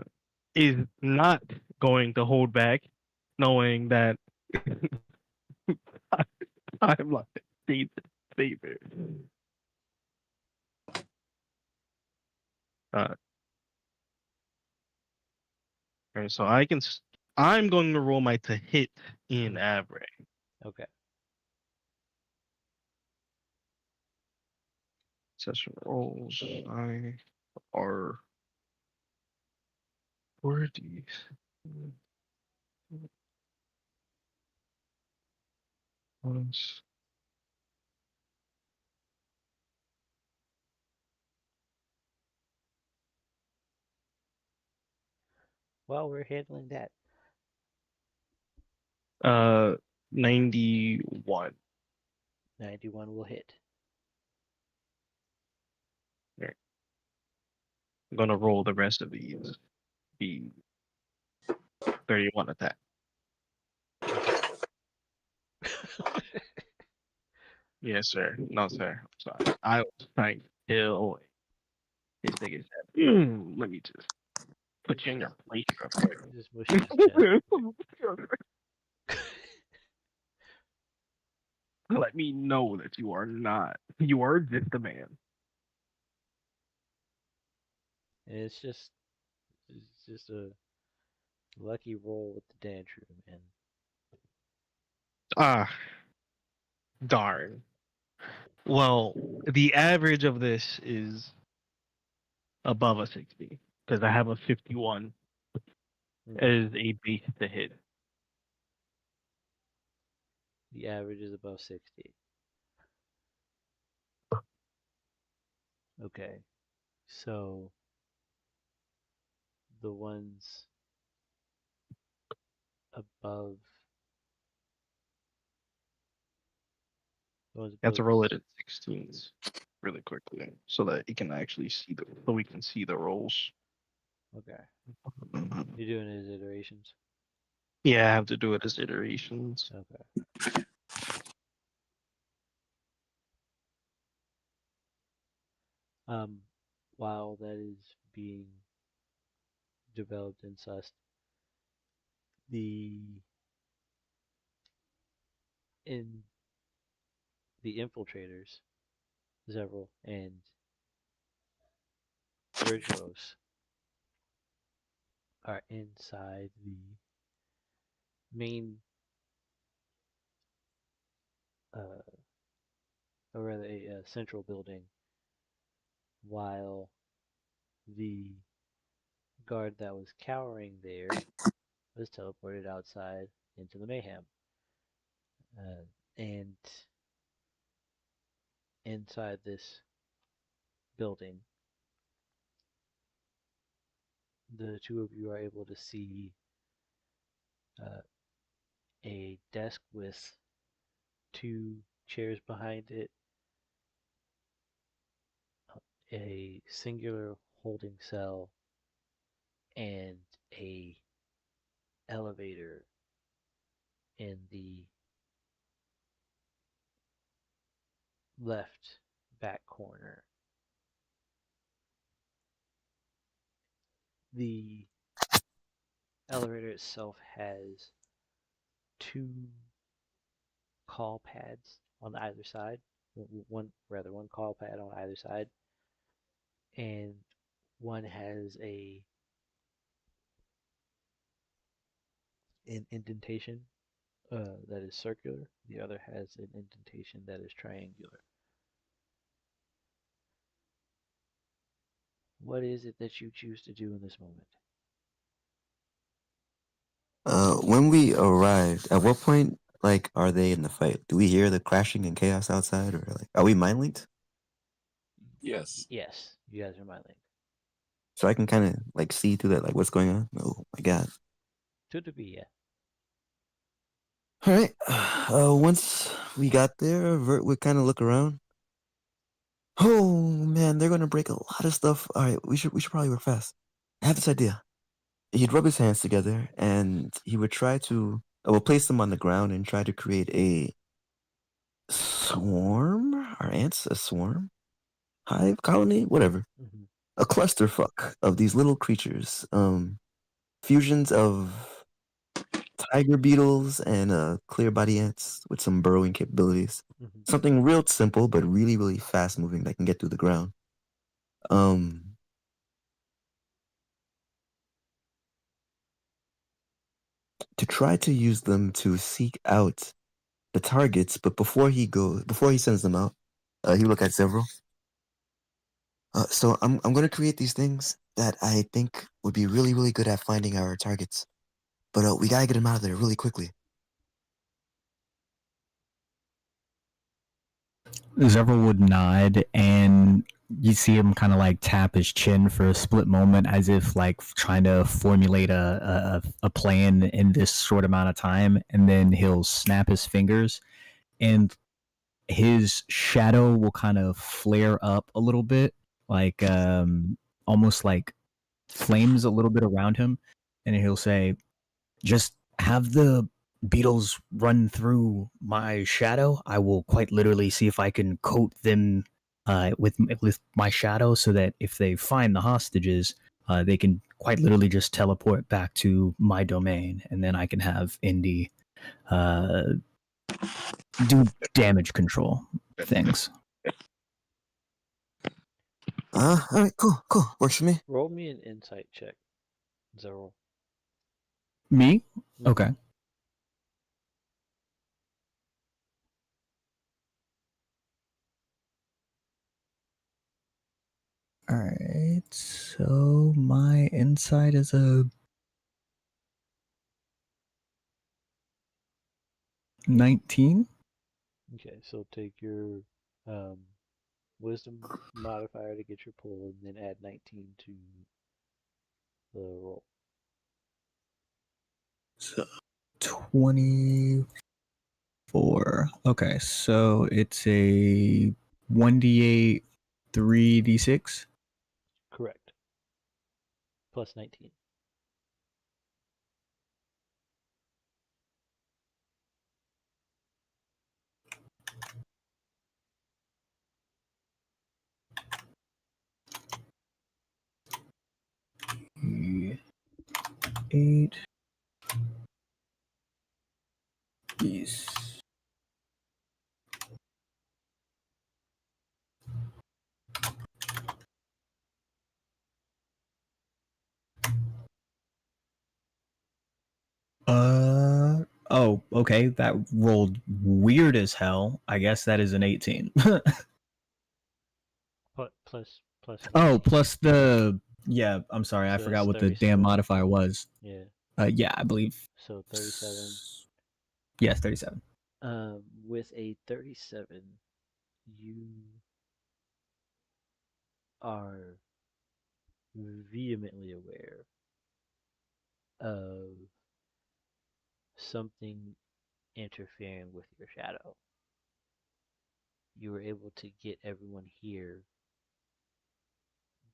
[SPEAKER 5] is not going to hold back, knowing that I'm like David favorite. Uh, and so I'm going to roll my to hit in average.
[SPEAKER 1] Okay.
[SPEAKER 5] Session rolls. I are 40. Once.
[SPEAKER 1] While we're handling that,
[SPEAKER 5] 91.
[SPEAKER 1] 91 will hit.
[SPEAKER 5] There. I'm gonna roll the rest of these. Be 31 attack.
[SPEAKER 1] Okay.
[SPEAKER 5] Yes, sir. No, sir. I'm sorry. I was trying to kill away. This nigga said, let me just put you in your place real quick.
[SPEAKER 1] Just mushes his chest.
[SPEAKER 5] Let me know that you are not. You are just a man.
[SPEAKER 1] And it's just a lucky roll with the Dandrew, man.
[SPEAKER 5] Ah, darn. Well, the average of this is above a 60 because I have a 51 as a base to hit.
[SPEAKER 1] The average is above 60. Okay. So the ones above the ones
[SPEAKER 5] You have
[SPEAKER 1] above
[SPEAKER 5] to roll it at 16s really quickly so that you can actually see so we can see the rolls.
[SPEAKER 1] Okay. You're doing it as iterations?
[SPEAKER 5] Yeah, I have to do it as iterations.
[SPEAKER 1] Okay. While that is being developed and sussed, the in the infiltrators, Zevril and Vyrtuous, are inside the main, uh, or rather a central building, while the guard that was cowering there was teleported outside into the mayhem. And inside this building, the two of you are able to see uh, a desk with two chairs behind it, a singular holding cell, and a elevator in the left back corner. The elevator itself has two call pads on either side. One call pad on either side, and one has an indentation that is circular. The other has an indentation that is triangular. What is it that you choose to do in this moment?
[SPEAKER 3] When we arrived, at what point, like, are they in the fight? Do we hear the crashing and chaos outside, or like, are we mind linked?
[SPEAKER 4] Yes.
[SPEAKER 1] Yes, you guys are mind linked.
[SPEAKER 3] So I can kind of like see through that, like, what's going on. Oh my god!
[SPEAKER 1] To be, yeah.
[SPEAKER 3] All right. Once we got there, Vert would kind of look around. Oh man, they're gonna break a lot of stuff. All right, we should probably work fast. I have this idea. He'd rub his hands together and he would try to, well, place them on the ground and try to create a swarm? Are ants a swarm? Hive? Colony? Whatever.
[SPEAKER 1] Mm-hmm.
[SPEAKER 3] A clusterfuck of these little creatures. Fusions of tiger beetles and clear body ants with some burrowing capabilities.
[SPEAKER 1] Mm-hmm.
[SPEAKER 3] Something real simple but really, really fast moving that can get through the ground. To try to use them to seek out the targets, but before he sends them out, he look at Zevril. So I'm gonna create these things that I think would be really, really good at finding our targets, but we gotta get them out of there really quickly.
[SPEAKER 2] Zevra would nod, and you see him kind of like tap his chin for a split moment, as if like trying to formulate a plan in this short amount of time, and then he'll snap his fingers, and his shadow will kind of flare up a little bit, like almost like flames a little bit around him, and he'll say, "Just have the beetles run through my shadow. I will quite literally see if I can coat them with my shadow, so that if they find the hostages, they can quite literally just teleport back to my domain, and then I can have Indy do damage control things."
[SPEAKER 3] All right, cool, works for me.
[SPEAKER 1] Roll me an insight check, Zero.
[SPEAKER 2] Me?
[SPEAKER 1] Mm-hmm.
[SPEAKER 2] Okay. All right. So my insight is a 19.
[SPEAKER 1] Okay, so take your wisdom modifier to get your pull, and then add 19 to the roll.
[SPEAKER 2] So 24. Okay, so it's a 1d8, 3d6.
[SPEAKER 1] Correct. Plus 19.
[SPEAKER 2] Eight. These. Oh, okay. That rolled weird as hell. I guess that is an 18.
[SPEAKER 1] Plus
[SPEAKER 2] Oh,
[SPEAKER 1] 19.
[SPEAKER 2] plus the, yeah, I'm sorry. I
[SPEAKER 1] So
[SPEAKER 2] forgot
[SPEAKER 1] that's
[SPEAKER 2] what the damn
[SPEAKER 1] 37.
[SPEAKER 2] modifier was.
[SPEAKER 1] Yeah.
[SPEAKER 2] Yeah, I believe.
[SPEAKER 1] So 37.
[SPEAKER 2] Yes, 37.
[SPEAKER 1] With a 37, you are vehemently aware of something interfering with your shadow. You were able to get everyone here,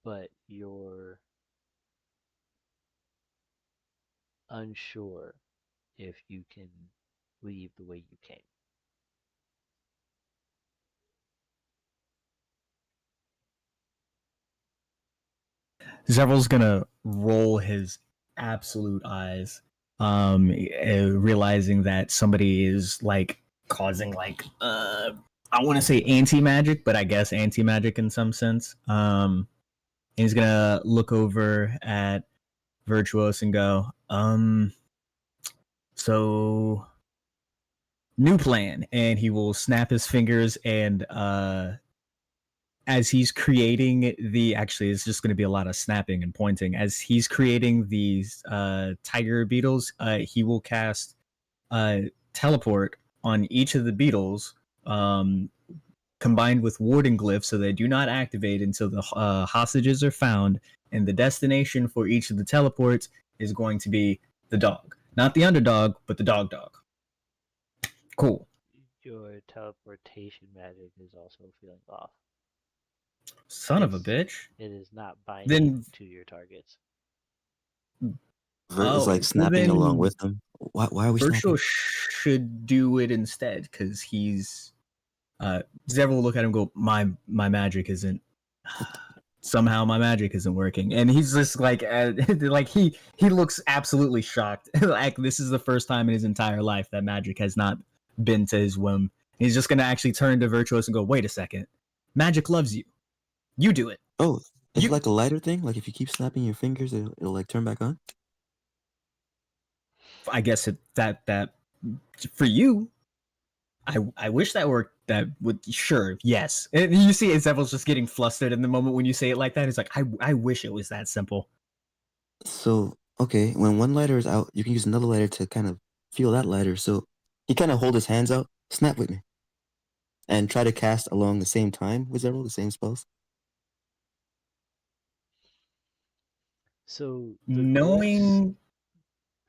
[SPEAKER 1] but your unsure if you can leave the way you came.
[SPEAKER 2] Zevril's gonna roll his absolute eyes, realizing that somebody is like causing like I want to say anti magic, but I guess anti magic in some sense. And he's gonna look over at Vyrtuous and go, so new plan, and he will snap his fingers and as he's creating the actually it's just going to be a lot of snapping and pointing as he's creating these tiger beetles. He will cast teleport on each of the beetles, combined with warding glyphs, so they do not activate until the hostages are found, and the destination for each of the teleports is going to be the dog, not the underdog, but the dog. Cool.
[SPEAKER 1] Your teleportation magic is also feeling off.
[SPEAKER 2] Son of a bitch.
[SPEAKER 1] It is not binding
[SPEAKER 2] Then
[SPEAKER 1] to your targets.
[SPEAKER 3] Vert is like
[SPEAKER 2] well
[SPEAKER 3] snapping
[SPEAKER 2] then
[SPEAKER 3] along with them. Why are we snapping?
[SPEAKER 2] Virtual should do it instead because he's Zevril will look at him and go, my magic isn't somehow my magic isn't working, and he's just like like he looks absolutely shocked. Like this is the first time in his entire life that magic has not been to his whim. He's just gonna actually turn to Virtuous and go, wait a second, magic loves you. You do it.
[SPEAKER 3] Oh, is
[SPEAKER 2] You-
[SPEAKER 3] it like a lighter thing? Like if you keep snapping your fingers, it'll like turn back on?
[SPEAKER 2] I guess that for you. I wish that worked. That would sure yes. And you see, Zevril's just getting flustered in the moment when you say it like that. He's like, I wish it was that simple.
[SPEAKER 3] So, okay, when one lighter is out, you can use another lighter to kind of feel that lighter. So he kind of hold his hands out, snap with me, and try to cast along the same time with Zevril, the same spells.
[SPEAKER 1] So
[SPEAKER 2] Knowing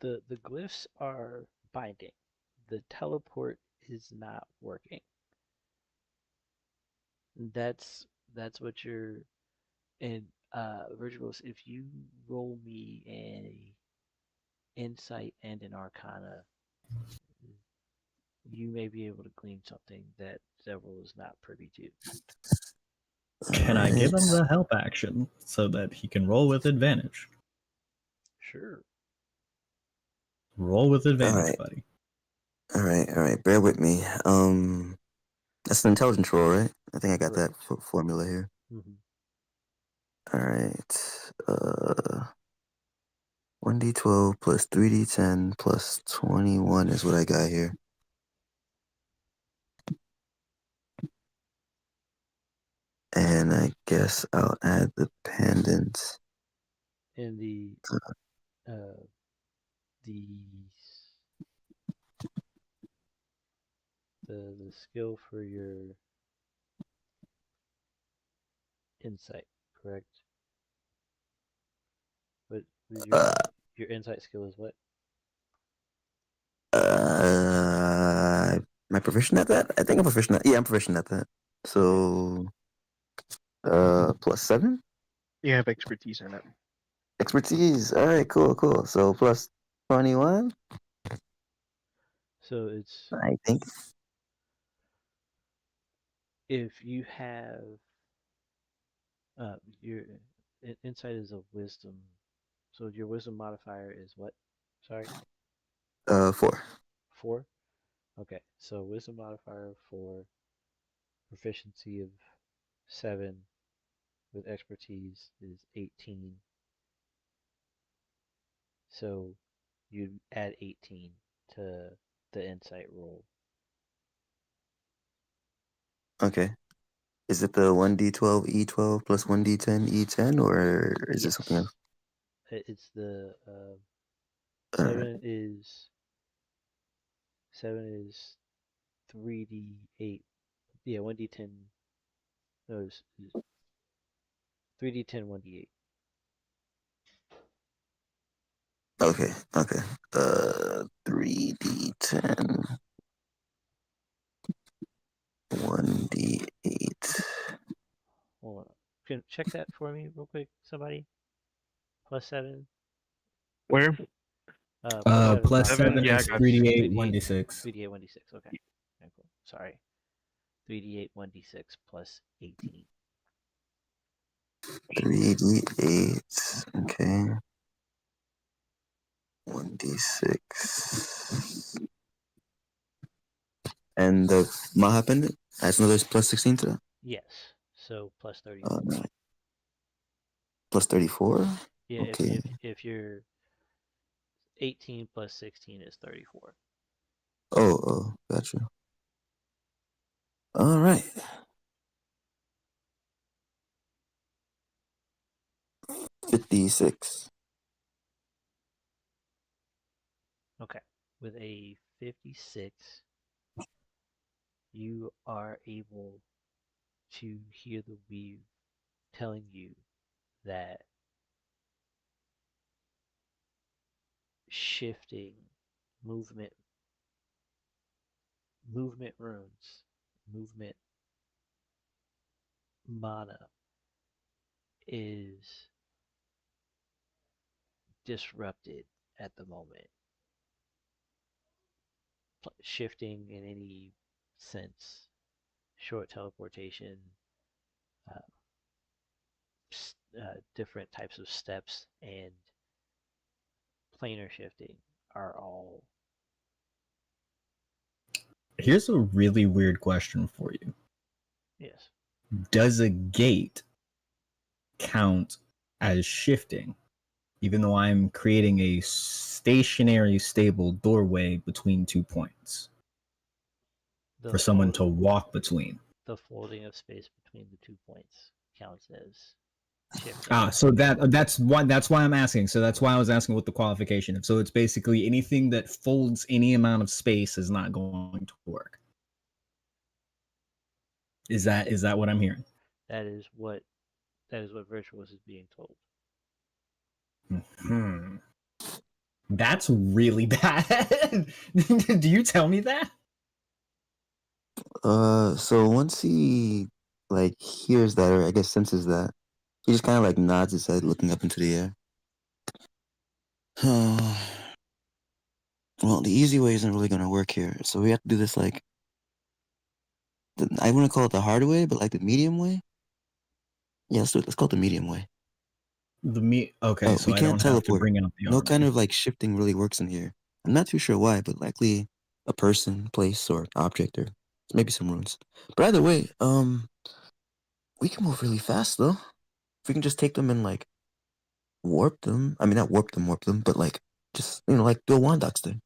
[SPEAKER 1] the glyphs are binding. The teleport is not working. That's what you're in Virtuous. If you roll me a insight and an arcana, you may be able to glean something that Zevril is not privy to.
[SPEAKER 2] can I give him
[SPEAKER 3] Alright.
[SPEAKER 2] the help action so that he can roll with advantage?
[SPEAKER 1] Sure.
[SPEAKER 2] Roll with advantage,
[SPEAKER 3] Alright.
[SPEAKER 2] buddy.
[SPEAKER 3] Alright. Bear with me. That's an intelligence roll, right? I think I got that formula here.
[SPEAKER 1] Mm-hmm.
[SPEAKER 3] Alright. 1d12 plus 3d10 plus 21 is what I got here. And I guess I'll add the pendant.
[SPEAKER 1] And the skill for your insight, correct? But your insight skill is what?
[SPEAKER 3] Am I proficient at that? I think I'm proficient at. Yeah, I'm proficient at that. So, plus 7
[SPEAKER 5] You have expertise in it.
[SPEAKER 3] expertise. All right, cool. So plus 21.
[SPEAKER 1] So it's
[SPEAKER 3] I think.
[SPEAKER 1] if you have your insight is a wisdom. So your wisdom modifier is what? Sorry,
[SPEAKER 3] 4.
[SPEAKER 1] 4. Okay, so wisdom modifier 4, proficiency of 7 with expertise is 18. So you add 18 to the insight roll.
[SPEAKER 3] Okay. Is it the 1d12 e12 plus 1d10 e10, or is it something else?
[SPEAKER 1] It's the
[SPEAKER 3] All
[SPEAKER 1] 7 is 3d8. Yeah, 1d10. No, it's 3d10 1d8.
[SPEAKER 3] Okay. 3d10 1d8.
[SPEAKER 1] Hold on. Can check that for me real quick, somebody? Plus 7.
[SPEAKER 5] Where?
[SPEAKER 2] Plus
[SPEAKER 5] 7,
[SPEAKER 2] 7
[SPEAKER 5] yeah, I
[SPEAKER 2] is
[SPEAKER 5] got
[SPEAKER 2] 3d8, 1d6.
[SPEAKER 1] 3d8, 1d6. Okay. Okay, cool. Sorry. 3d8, 1d6 plus 18.
[SPEAKER 3] 3d8. Okay. 1d6. And the Maha pendant adds another plus 16 to that.
[SPEAKER 1] Yes. So plus 34.
[SPEAKER 3] No. Plus 34?
[SPEAKER 1] Yeah,
[SPEAKER 3] Okay.
[SPEAKER 1] if you're 18 plus 16 is 34.
[SPEAKER 3] Oh, gotcha. All right. 56.
[SPEAKER 1] Okay. With a 56, you are able to hear the weave telling you that shifting movement runes, movement mana is disrupted at the moment. Shifting in any sense, short teleportation, uh, different types of steps, and planar shifting are all.
[SPEAKER 2] Here's a really weird question for you.
[SPEAKER 1] Yes.
[SPEAKER 2] Does a gate count as shifting, even though I'm creating a stationary, stable doorway between 2 points
[SPEAKER 1] The
[SPEAKER 2] for someone
[SPEAKER 1] float,
[SPEAKER 2] to walk between?
[SPEAKER 1] the floating of space between the 2 points counts as shifting.
[SPEAKER 2] So that's why I'm asking. So that's why I was asking what the qualification is. So it's basically anything that folds any amount of space is not going to work. Is that what I'm hearing?
[SPEAKER 1] That is what Vyrtuous is being told.
[SPEAKER 2] Hmm. That's really bad. Do you tell me that?
[SPEAKER 3] So once he like hears that, or I guess senses that, he just kind of like nods his head, looking up into the air. Well, the easy way isn't really gonna work here, so we have to do this like I wouldn't call it the hard way, but like the medium way. Yeah, let's do it. Let's call it the medium way.
[SPEAKER 2] Okay, so
[SPEAKER 3] We
[SPEAKER 2] I
[SPEAKER 3] can't
[SPEAKER 2] don't have to
[SPEAKER 3] teleport.
[SPEAKER 2] bring out the
[SPEAKER 3] No kind
[SPEAKER 2] army.
[SPEAKER 3] of like shifting really works in here. I'm not too sure why, but likely a person, place, or object, or maybe some runes. But either way, we can move really fast though. If we can just take them and like warp them. I mean, not warp them, but like just like do a Wondox thing.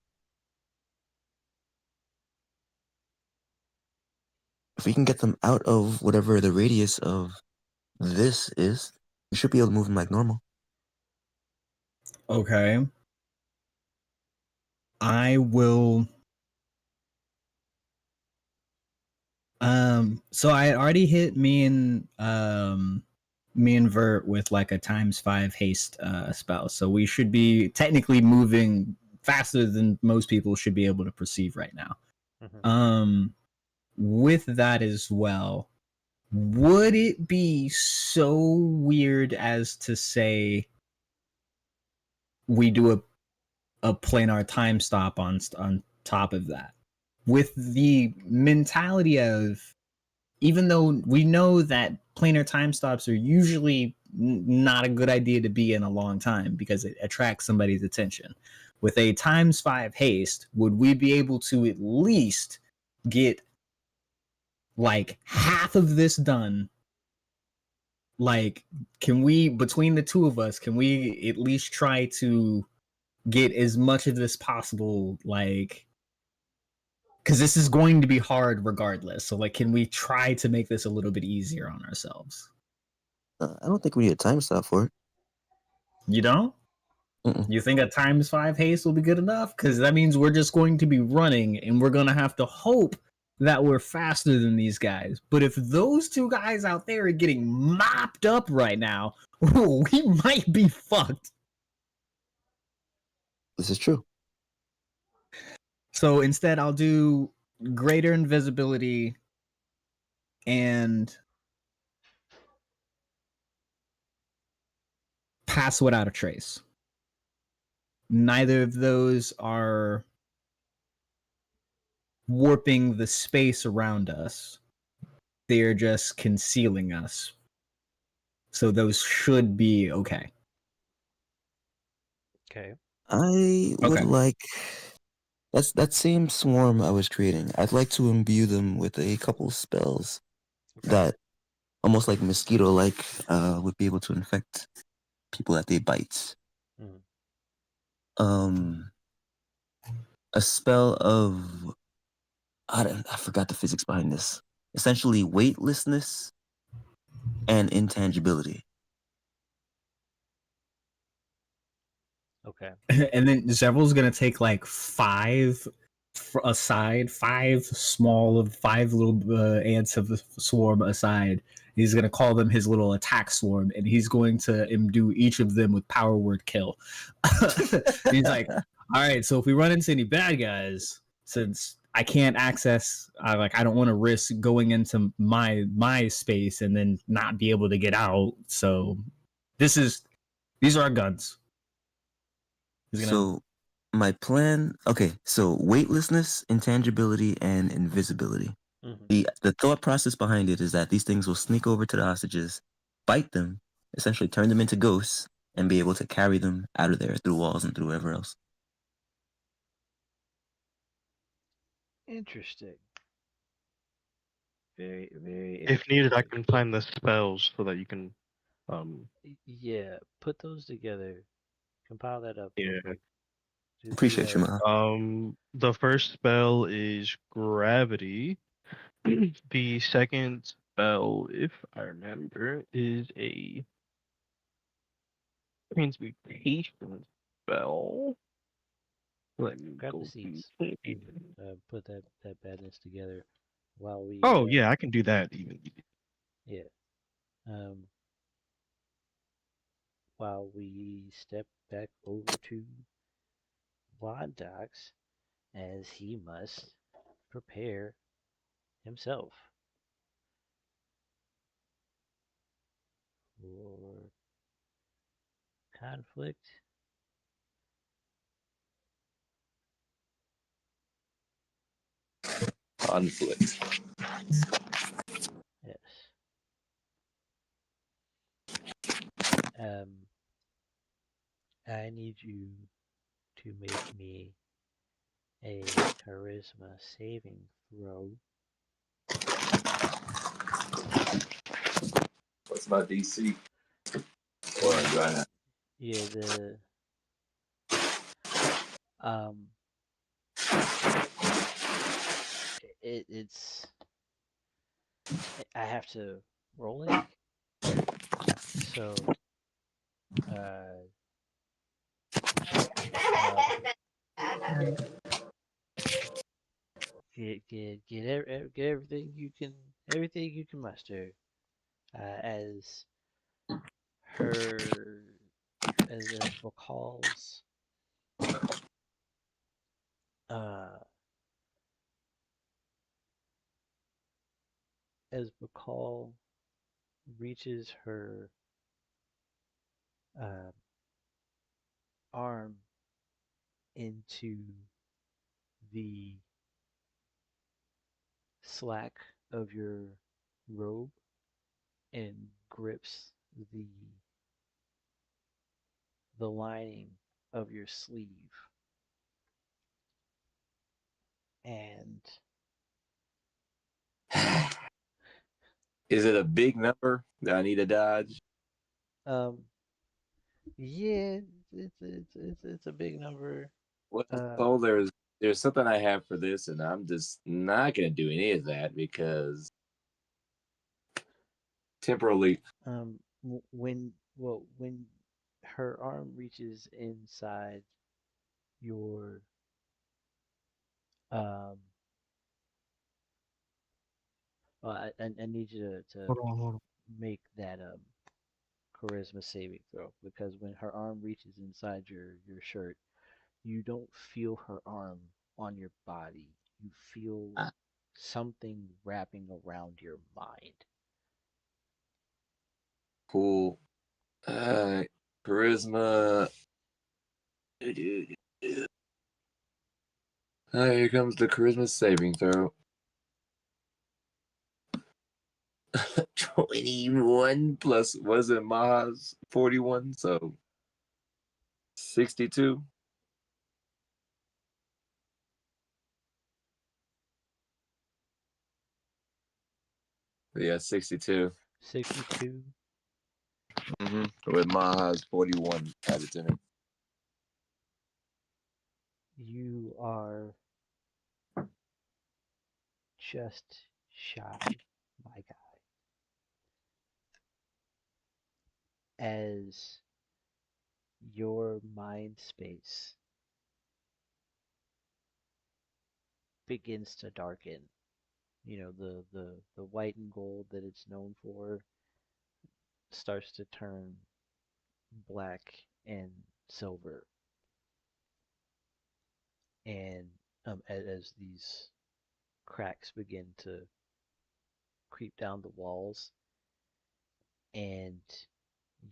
[SPEAKER 3] If we can get them out of whatever the radius of this is, we should be able to move them like normal.
[SPEAKER 2] Okay. I will. So I had already hit me and Vert with like a ×5 haste spell. So we should be technically moving faster than most people should be able to perceive right now.
[SPEAKER 1] Mm-hmm.
[SPEAKER 2] With that as well, would it be so weird as to say we do a planar time stop on top of that, with the mentality of, even though we know that planar time stops are usually not a good idea to be in a long time because it attracts somebody's attention, with a ×5 haste, would we be able to at least get like half of this done? Like, can we, between the two of us, can we at least try to get as much of this possible? Like, because this is going to be hard regardless. So, like, can we try to make this a little bit easier on ourselves?
[SPEAKER 3] I don't think we need a time stop for it.
[SPEAKER 2] You don't?
[SPEAKER 3] Mm-mm.
[SPEAKER 2] You think a ×5 haste will be good enough? Because that means we're just going to be running and we're going to have to hope that we're faster than these guys. But if those two guys out there are getting mopped up right now, we might be fucked.
[SPEAKER 3] This is true.
[SPEAKER 2] So instead, I'll do greater invisibility and pass without a trace. neither of those are warping the space around us. They're just concealing us. So those should be okay.
[SPEAKER 1] Okay.
[SPEAKER 3] I would
[SPEAKER 2] Okay.
[SPEAKER 3] like that same swarm I was creating. I'd like to imbue them with a couple spells
[SPEAKER 1] Okay.
[SPEAKER 3] that almost like mosquito-like would be able to infect people that they bite.
[SPEAKER 1] Mhm.
[SPEAKER 3] A spell of I forgot the physics behind this. Essentially, weightlessness and intangibility.
[SPEAKER 1] Okay.
[SPEAKER 2] And then Zevril's gonna take like five five little ants of the swarm aside. He's gonna call them his little attack swarm, and he's going to imbue each of them with power word kill. He's like, all right, so if we run into any bad guys, since I can't access, I don't want to risk going into my space and then not be able to get out. So these are our guns. He's gonna
[SPEAKER 3] So my plan, okay, so weightlessness, intangibility, and invisibility.
[SPEAKER 1] Mhm.
[SPEAKER 3] The thought process behind it is that these things will sneak over to the hostages, bite them, essentially turn them into ghosts, and be able to carry them out of there through walls and through wherever else.
[SPEAKER 1] Interesting. Very, very
[SPEAKER 5] If needed, I
[SPEAKER 1] interesting.
[SPEAKER 5] can find the spells so that you can,
[SPEAKER 1] Yeah, put those together. Compile that up real
[SPEAKER 5] yeah.
[SPEAKER 1] quick. Do
[SPEAKER 3] Appreciate
[SPEAKER 1] that.
[SPEAKER 3] you, Ma.
[SPEAKER 5] The first spell is gravity. The second spell, if I remember, is a transmutation spell. Let me
[SPEAKER 1] Grab the
[SPEAKER 5] go to.
[SPEAKER 1] seeds. Put that badness together while we
[SPEAKER 5] Oh yeah, I can do that even.
[SPEAKER 1] yeah. Um, while we step back over to Wondox as he must prepare himself for conflict.
[SPEAKER 4] Conflict.
[SPEAKER 1] Yes. Um, I need you to make me a charisma saving throw.
[SPEAKER 4] What's my DC? Or
[SPEAKER 1] Uh,
[SPEAKER 4] do I not?
[SPEAKER 1] yeah, the um, it's I have to roll it. So, uh, um, get everything you can muster. As her as Bacall's uh as Bacall reaches her uh, arm into the slack of your robe and grips the the lining of your sleeve and
[SPEAKER 4] Is it a big number that I need to dodge?
[SPEAKER 1] um yeah, it's a big number.
[SPEAKER 4] Well,
[SPEAKER 1] uh
[SPEAKER 4] so there's something I have for this, and I'm just not gonna do any of that because temporarily.
[SPEAKER 1] when her arm reaches inside your um I need you to
[SPEAKER 5] Hold on, hold on.
[SPEAKER 1] make that charisma saving throw, because when her arm reaches inside your shirt, you don't feel her arm on your body. You feel
[SPEAKER 4] Ah,
[SPEAKER 1] something wrapping around your mind.
[SPEAKER 4] cool. Uh, Charisma Here comes the charisma saving throw. 21 plus, was it Maha's 41? So 62. Yeah, 62.
[SPEAKER 1] 62.
[SPEAKER 4] With Maha's 41 added to me.
[SPEAKER 1] You are just shy, my guy. As your mind space begins to darken, the white and gold that it's known for starts to turn black and silver. And as these cracks begin to creep down the walls, and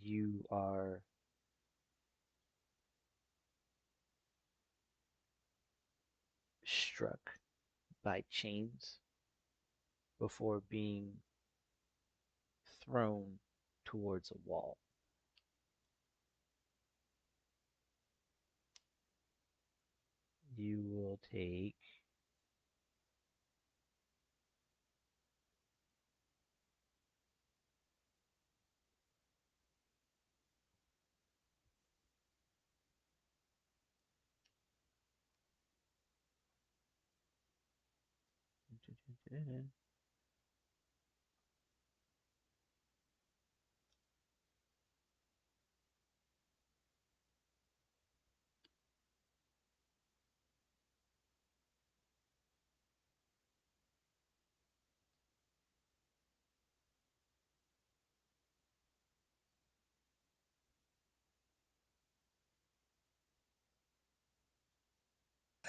[SPEAKER 1] you are struck by chains before being thrown towards a wall. You will take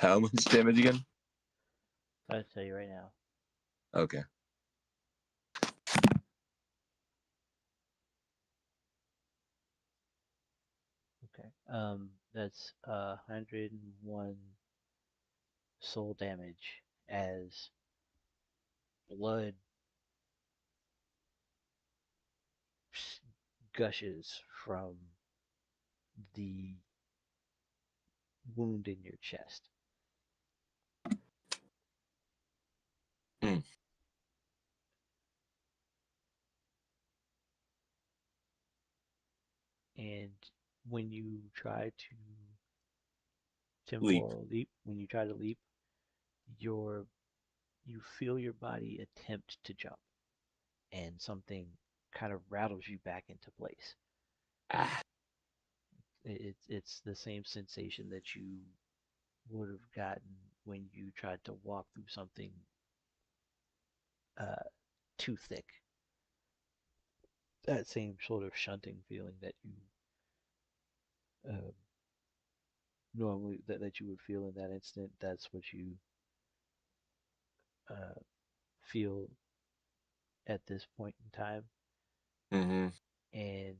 [SPEAKER 4] How much damage again?
[SPEAKER 1] I'll tell you right now.
[SPEAKER 4] Okay.
[SPEAKER 1] Okay. That's 101 soul damage as blood gushes from the wound in your chest.
[SPEAKER 4] Mm.
[SPEAKER 1] And when you try to
[SPEAKER 4] Leap.
[SPEAKER 1] temporal leap, when you try to leap, your you feel your body attempt to jump, and something kind of rattles you back into place.
[SPEAKER 4] Ah.
[SPEAKER 1] It's the same sensation that you would have gotten when you tried to walk through something uh, too thick. That same sort of shunting feeling that you uh, normally that you would feel in that instant. That's what you uh, feel at this point in time,
[SPEAKER 4] Mm-hmm.
[SPEAKER 1] and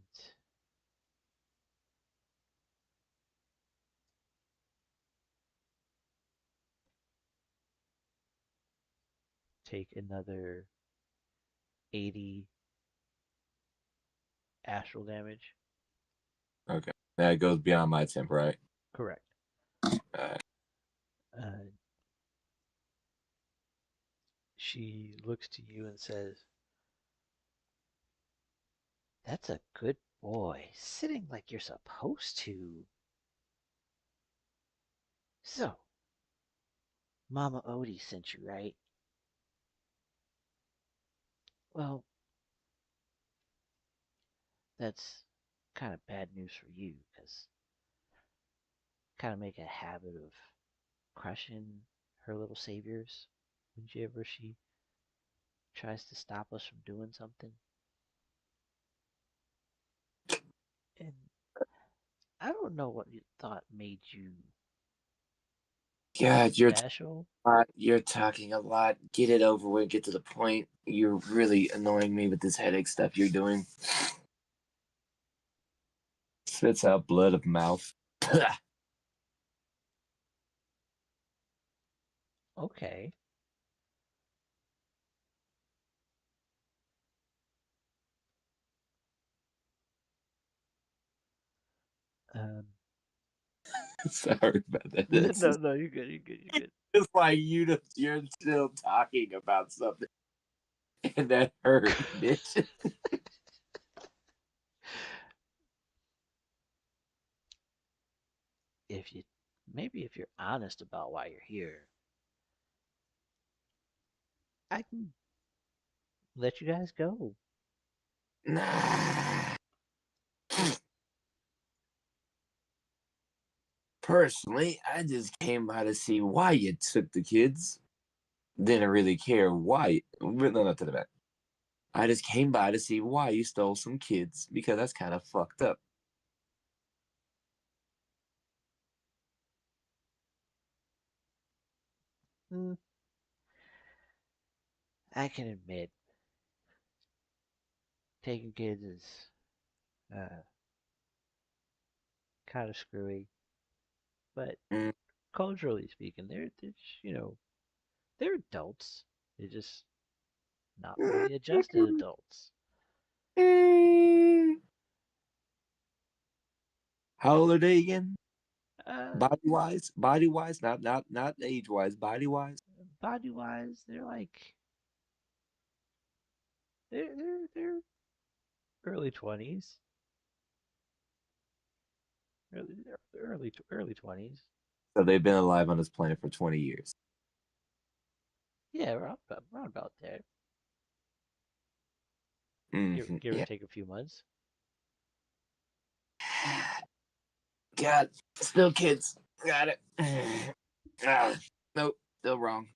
[SPEAKER 1] take another 80 astral damage.
[SPEAKER 4] Okay. That goes beyond my temp, right?
[SPEAKER 1] Correct.
[SPEAKER 4] Uh,
[SPEAKER 1] Uh, she looks to you and says, "That's a good boy, sitting like you're supposed to. So, Mama Odee sent you, right? Well, that's kind of bad news for you, because kind of make a habit of crushing her little saviors whenever she tries to stop us from doing something. And I don't know what you thought made you
[SPEAKER 4] God,
[SPEAKER 1] special."
[SPEAKER 4] you're talking a lot. Get it over with. Get to the point. You're really annoying me with this headache stuff you're doing. Spits out blood of mouth.
[SPEAKER 1] Okay. Um,
[SPEAKER 4] Sorry about that.
[SPEAKER 1] no,
[SPEAKER 4] It's just,
[SPEAKER 1] no, you're good. You're good. You're good.
[SPEAKER 4] it's like you're still talking about something, and that hurt, bitch.
[SPEAKER 1] If you maybe if you're honest about why you're here, I can let you guys go.
[SPEAKER 4] Nah. Personally, I just came by to see why you took the kids. Didn't really care why. No, not to the back. I just came by to see why you stole some kids because that's kind of fucked up.
[SPEAKER 1] Mm, I can admit taking kids is uh, kind of screwy, but
[SPEAKER 4] Mm.
[SPEAKER 1] culturally speaking, they're they're adults. They're just not fully adjusted adults.
[SPEAKER 4] How old are they again?
[SPEAKER 1] Uh,
[SPEAKER 4] Body wise, not age wise. Body wise.
[SPEAKER 1] body wise, they're like they're early 20s, early 20s.
[SPEAKER 4] So they've been alive on this planet for 20 years.
[SPEAKER 1] Yeah, around about there. Give or
[SPEAKER 4] Yeah.
[SPEAKER 1] take a few months.
[SPEAKER 4] God, still kids. Got it. Ah, nope, still wrong.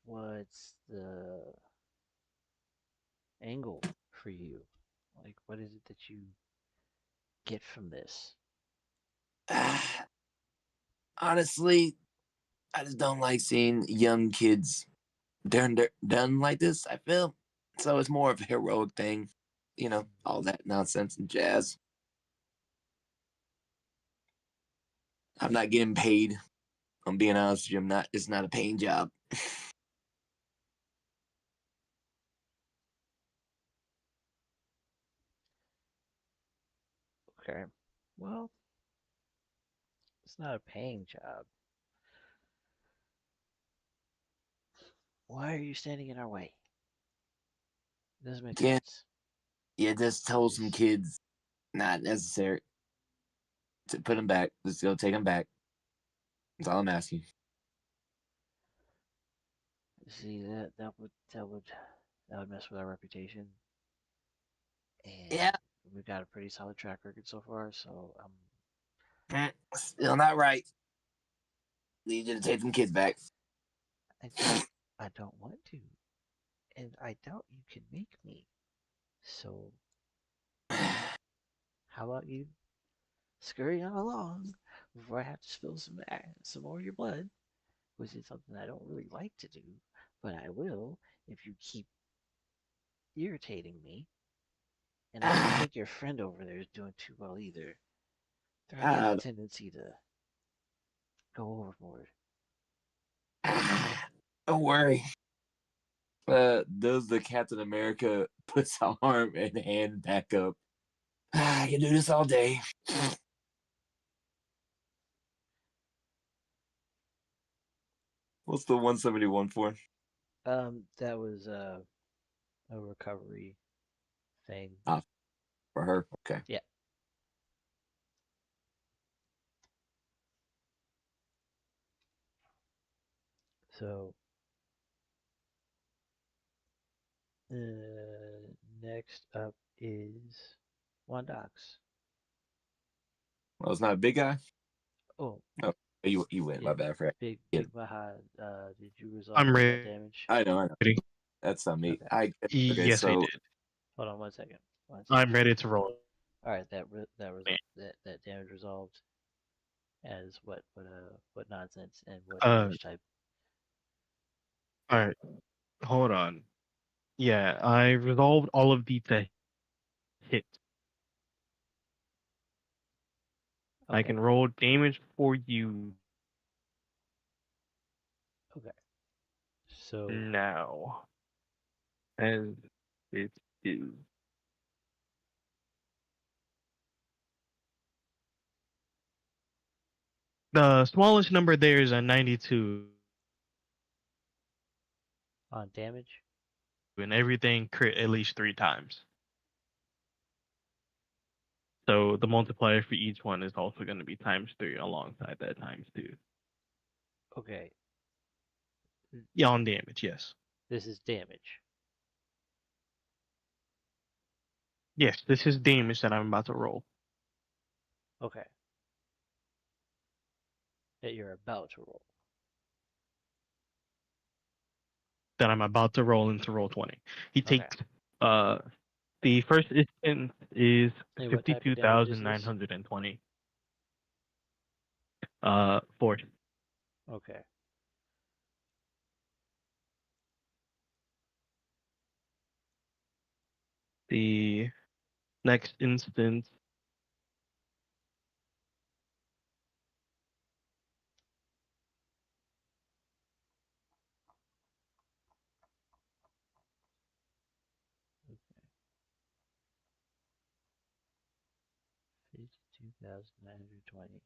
[SPEAKER 1] What's the angle for you? Like, what is it that you get from this?
[SPEAKER 4] Honestly, I just don't like seeing young kids done like this. I feel so. It's more of a heroic thing, all that nonsense and jazz. I'm not getting paid. I'm being honest with you. I'm not. It's not a paying job.
[SPEAKER 1] Okay. Well, it's not a paying job. Why are you standing in our way? It doesn't make
[SPEAKER 4] Yeah,
[SPEAKER 1] sense.
[SPEAKER 4] yeah. Just told some
[SPEAKER 1] Just
[SPEAKER 4] kids not necessary to put them back. Just go take them back. That's all I'm asking.
[SPEAKER 1] see that would mess with our reputation, and
[SPEAKER 4] Yeah,
[SPEAKER 1] we've got a pretty solid track record so far. So
[SPEAKER 4] still not right. Need you to take them kids back.
[SPEAKER 1] I don't I don't want to, and I doubt you can make me. So how about you scurry on along before I have to spill some more of your blood, which is something I don't really like to do, but I will if you keep irritating me. And I don't think your friend over there is doing too well either. They got a
[SPEAKER 4] Ah,
[SPEAKER 1] tendency to go overboard.
[SPEAKER 4] don't worry. Does the Captain America puts arm and hand back up? I can do this all day. What's the 171 for?
[SPEAKER 1] That was a recovery thing.
[SPEAKER 4] Ah, for her. Okay.
[SPEAKER 1] Yeah. So next up is Wondox.
[SPEAKER 4] Well, it's not a big guy.
[SPEAKER 1] Oh,
[SPEAKER 4] No, you win.
[SPEAKER 1] yeah.
[SPEAKER 4] My bad for
[SPEAKER 1] Big
[SPEAKER 4] it.
[SPEAKER 1] Maha. Did you resolve
[SPEAKER 5] I'm
[SPEAKER 1] all that
[SPEAKER 5] ready.
[SPEAKER 1] damage?
[SPEAKER 4] I know. That's not me.
[SPEAKER 1] Okay.
[SPEAKER 4] Okay.
[SPEAKER 5] Yes, I
[SPEAKER 4] So
[SPEAKER 5] did.
[SPEAKER 1] Hold on 1 second. 1 second.
[SPEAKER 5] I'm ready to roll.
[SPEAKER 1] All right. That damage resolved as what nonsense and what
[SPEAKER 5] Uh,
[SPEAKER 1] damage type?
[SPEAKER 5] all right. Hold on. Yeah, I resolved all of these to hit. I can roll damage for you
[SPEAKER 1] Okay. So
[SPEAKER 5] now. As it is. The smallest number there is a 92.
[SPEAKER 1] on damage.
[SPEAKER 5] And everything crit at least 3 times. So the multiplier for each one is also going to be ×3 alongside that ×2.
[SPEAKER 1] Okay.
[SPEAKER 5] Yeah, on damage, yes.
[SPEAKER 1] This is damage.
[SPEAKER 5] Yes, this is damage that I'm about to roll.
[SPEAKER 1] Okay. That you're about to roll.
[SPEAKER 5] That I'm about to roll into roll 20. He
[SPEAKER 1] Okay.
[SPEAKER 5] takes the first instance is
[SPEAKER 1] And what type of damage is this?
[SPEAKER 5] 52,920. Force.
[SPEAKER 1] Okay.
[SPEAKER 5] The next instance
[SPEAKER 1] Okay. 52,920.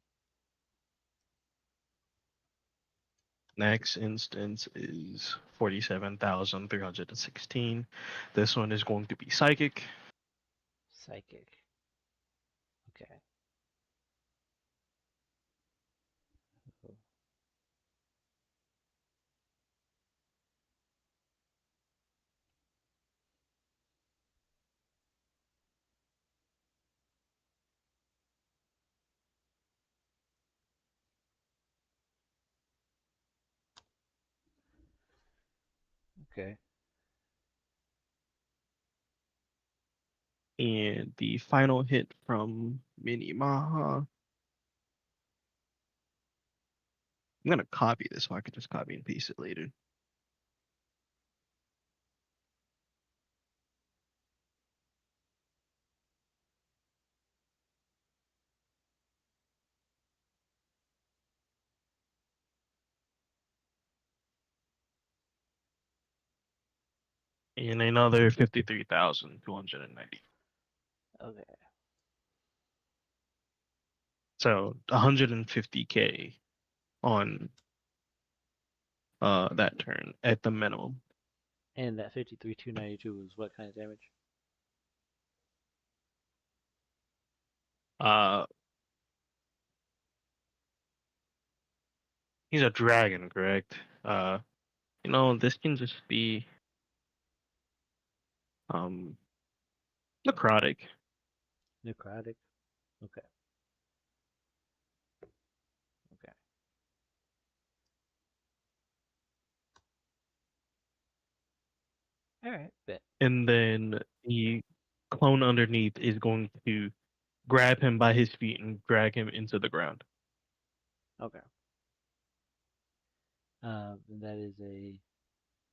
[SPEAKER 5] Next instance is 47,316. This one is going to be psychic.
[SPEAKER 1] Psychic. Okay. Oh, okay.
[SPEAKER 5] And the final hit from Mini Maha. I'm gonna copy this so I can just copy and paste it later. And another 53,290.
[SPEAKER 1] Okay.
[SPEAKER 5] So 150K on that turn at the minimum.
[SPEAKER 1] And that 53,292 was what kind of damage?
[SPEAKER 5] Uh he's a dragon, correct? This can just be necrotic.
[SPEAKER 1] Necrotic. Okay. Okay. All right. Bet.
[SPEAKER 5] And then the clone underneath is going to grab him by his feet and drag him into the ground.
[SPEAKER 1] Okay. And that is a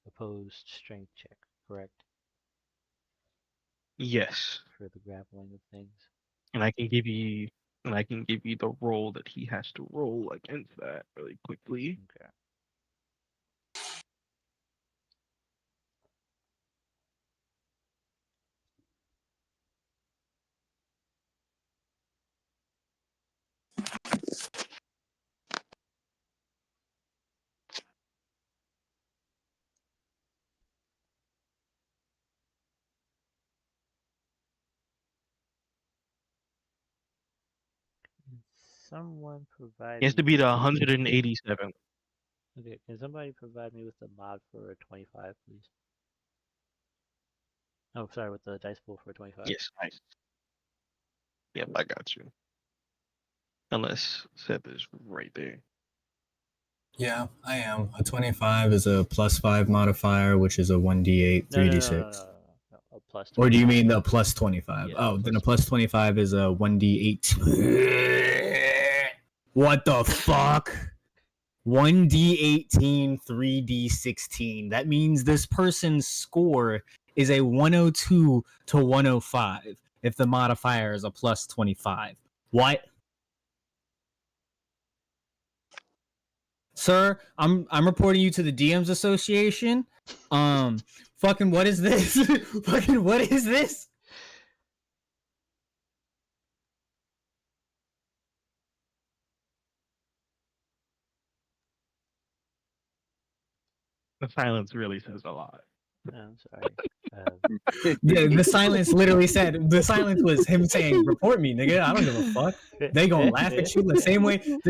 [SPEAKER 1] opposed strength check, correct?
[SPEAKER 5] Yes.
[SPEAKER 1] For the grappling of things.
[SPEAKER 5] And I can give you the roll that he has to roll against that really quickly.
[SPEAKER 1] Okay. Can someone provide
[SPEAKER 5] He has to
[SPEAKER 1] me
[SPEAKER 5] beat
[SPEAKER 1] with
[SPEAKER 5] 187.
[SPEAKER 1] Okay, can somebody provide me with the mod for a 25, please? Oh, sorry, with the dice pool for a 25.
[SPEAKER 5] Yes, nice. Yep, I got you. Unless Seth is right there.
[SPEAKER 2] Yeah, I am. A 25 is a +5 modifier, which is a 1d8, 3d6.
[SPEAKER 1] No, a plus 25.
[SPEAKER 2] Or do you mean the plus 25?
[SPEAKER 1] Yeah,
[SPEAKER 2] oh, then a
[SPEAKER 1] plus
[SPEAKER 2] plus 25 is a 1d8. What the fuck? 1d18, 3d16. That means this person's score is a 102 to 105 if the modifier is a plus 25. What? sir, I'm reporting you to the DMs Association. Fucking what is this? Fucking what is this?
[SPEAKER 5] The silence really says a lot.
[SPEAKER 1] I'm sorry.
[SPEAKER 2] The silence literally said, the silence was him saying, report me, nigga. I don't give a fuck. They gonna laugh at you the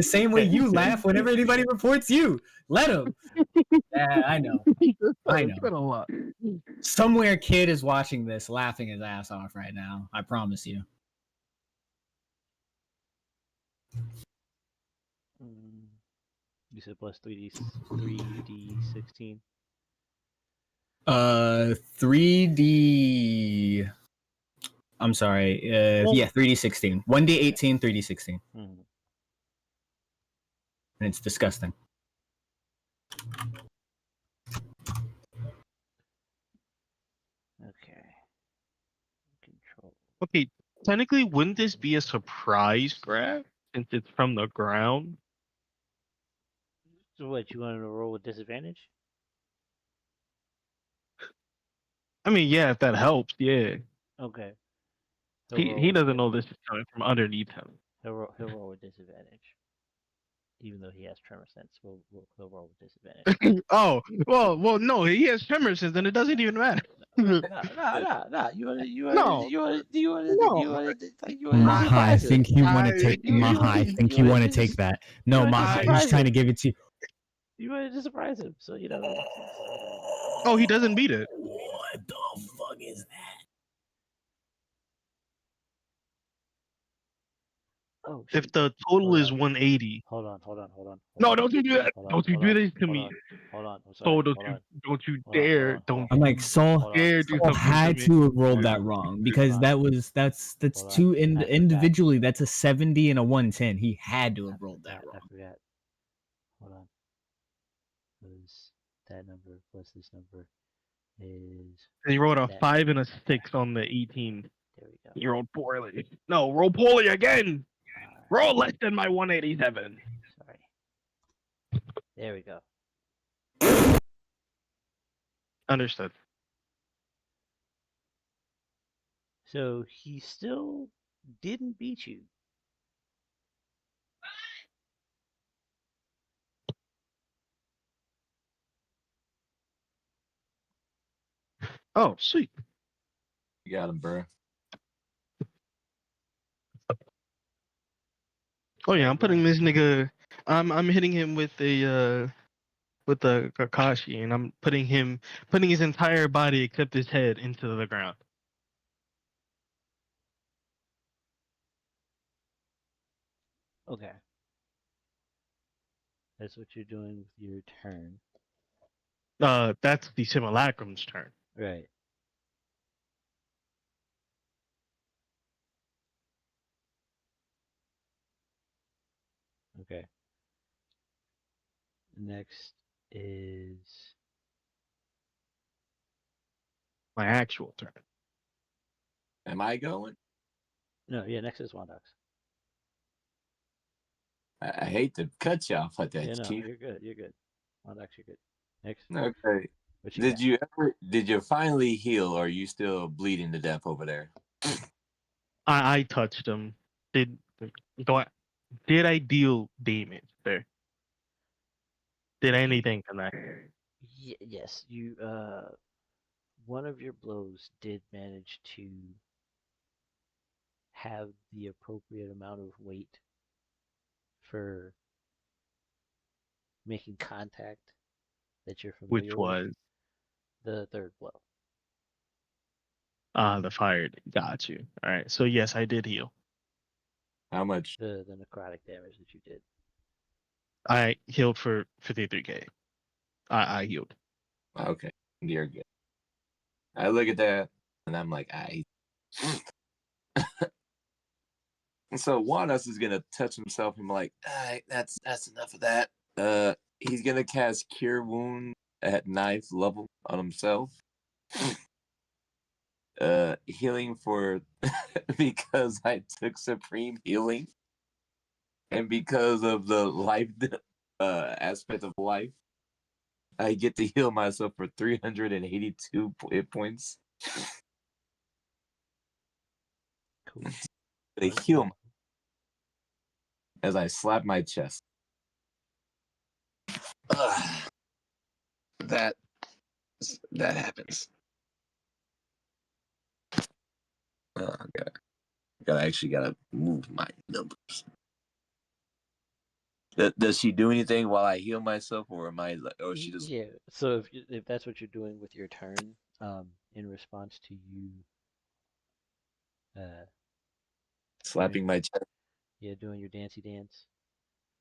[SPEAKER 2] same way you laugh whenever anybody reports you. Let them. Yeah, I know. I know.
[SPEAKER 5] It's been a lot.
[SPEAKER 2] Somewhere kid is watching this laughing his ass off right now. I promise you.
[SPEAKER 1] You said plus 3D16.
[SPEAKER 2] 3D. I'm sorry. Yeah, 3D16. 1D18, 3D16.
[SPEAKER 1] Mm-hmm.
[SPEAKER 2] And it's disgusting.
[SPEAKER 1] Okay. Control.
[SPEAKER 5] Okay, technically, wouldn't this be a surprise grab since it's from the ground?
[SPEAKER 1] So what, you want to roll with disadvantage?
[SPEAKER 5] I mean, yeah, if that helps, yeah.
[SPEAKER 1] Okay.
[SPEAKER 5] He doesn't know this is coming from underneath him.
[SPEAKER 1] He'll roll with disadvantage. Even though he has tremor sense, he'll roll with disadvantage.
[SPEAKER 5] Oh, well, no, he has tremor sense, then it doesn't even matter.
[SPEAKER 1] No.
[SPEAKER 2] Maha, I think you want to take Maha. I think you want to take that. No, Maha, he's trying to give it to you.
[SPEAKER 1] You wanted to surprise him, so you know.
[SPEAKER 5] Oh, he doesn't beat it.
[SPEAKER 2] What the fuck is that?
[SPEAKER 1] Oh, shoot.
[SPEAKER 5] If the total is 180.
[SPEAKER 1] Hold on.
[SPEAKER 5] No, don't you do that. Don't you do this to me.
[SPEAKER 1] Hold on. I'm sorry.
[SPEAKER 5] Don't you dare.
[SPEAKER 2] I'm like, Soul
[SPEAKER 5] dare do something
[SPEAKER 2] had
[SPEAKER 5] to me.
[SPEAKER 2] to have rolled that wrong because that's two individually. That's a 70 and a 110. He had to have rolled that wrong.
[SPEAKER 1] I forgot. Hold on. Was that number plus this number is.
[SPEAKER 5] And you rolled a 5 and a 6 on the 18.
[SPEAKER 1] There we go.
[SPEAKER 5] You rolled poorly. No, roll poorly again. Roll less than my 187.
[SPEAKER 1] Sorry. There we go.
[SPEAKER 5] Understood.
[SPEAKER 1] So he still didn't beat you.
[SPEAKER 5] Oh, sweet.
[SPEAKER 4] You got him, bro.
[SPEAKER 5] Oh yeah, I'm putting this nigga. I'm hitting him with a Kakashi, and I'm putting his entire body except his head into the ground.
[SPEAKER 1] Okay. That's what you're doing with your turn.
[SPEAKER 5] That's the Simulacrum's turn.
[SPEAKER 1] Right. Okay. Next is
[SPEAKER 5] My actual turn.
[SPEAKER 4] Am I going?
[SPEAKER 1] no. Yeah, next is Wondox.
[SPEAKER 4] I hate to cut you off like that,
[SPEAKER 1] Yeah, no,
[SPEAKER 4] Chief.
[SPEAKER 1] you're good. Wondox, you're good. Next.
[SPEAKER 4] Okay. Did you finally heal, or are you still bleeding to death over there?
[SPEAKER 5] I touched him. Did I deal damage there? Did anything connect?
[SPEAKER 1] Yes, you. One of your blows did manage to have the appropriate amount of weight for making contact that you're familiar
[SPEAKER 5] Which
[SPEAKER 1] with.
[SPEAKER 5] was
[SPEAKER 1] The third blow.
[SPEAKER 5] the fire. Got you. All right. So yes, I did heal.
[SPEAKER 4] How much?
[SPEAKER 1] The necrotic damage that you did.
[SPEAKER 5] I healed for 53k. I healed.
[SPEAKER 4] Okay, you're good. I look at that and I'm like, So Wondox is gonna touch himself and be like, all right, that's enough of that. He's gonna cast Cure Wound at 9th level on himself. Healing for because I took Supreme Healing, and because of the life aspect of life. I get to heal myself for 382 hit points.
[SPEAKER 1] Cool.
[SPEAKER 4] To heal as I slap my chest. That happens. Gotta move my numbers. Does she do anything while I heal myself, or am I like, or she just
[SPEAKER 1] Yeah. So if that's what you're doing with your turn, in response to you, uh,
[SPEAKER 4] slapping my chest?
[SPEAKER 1] doing your dancey dance,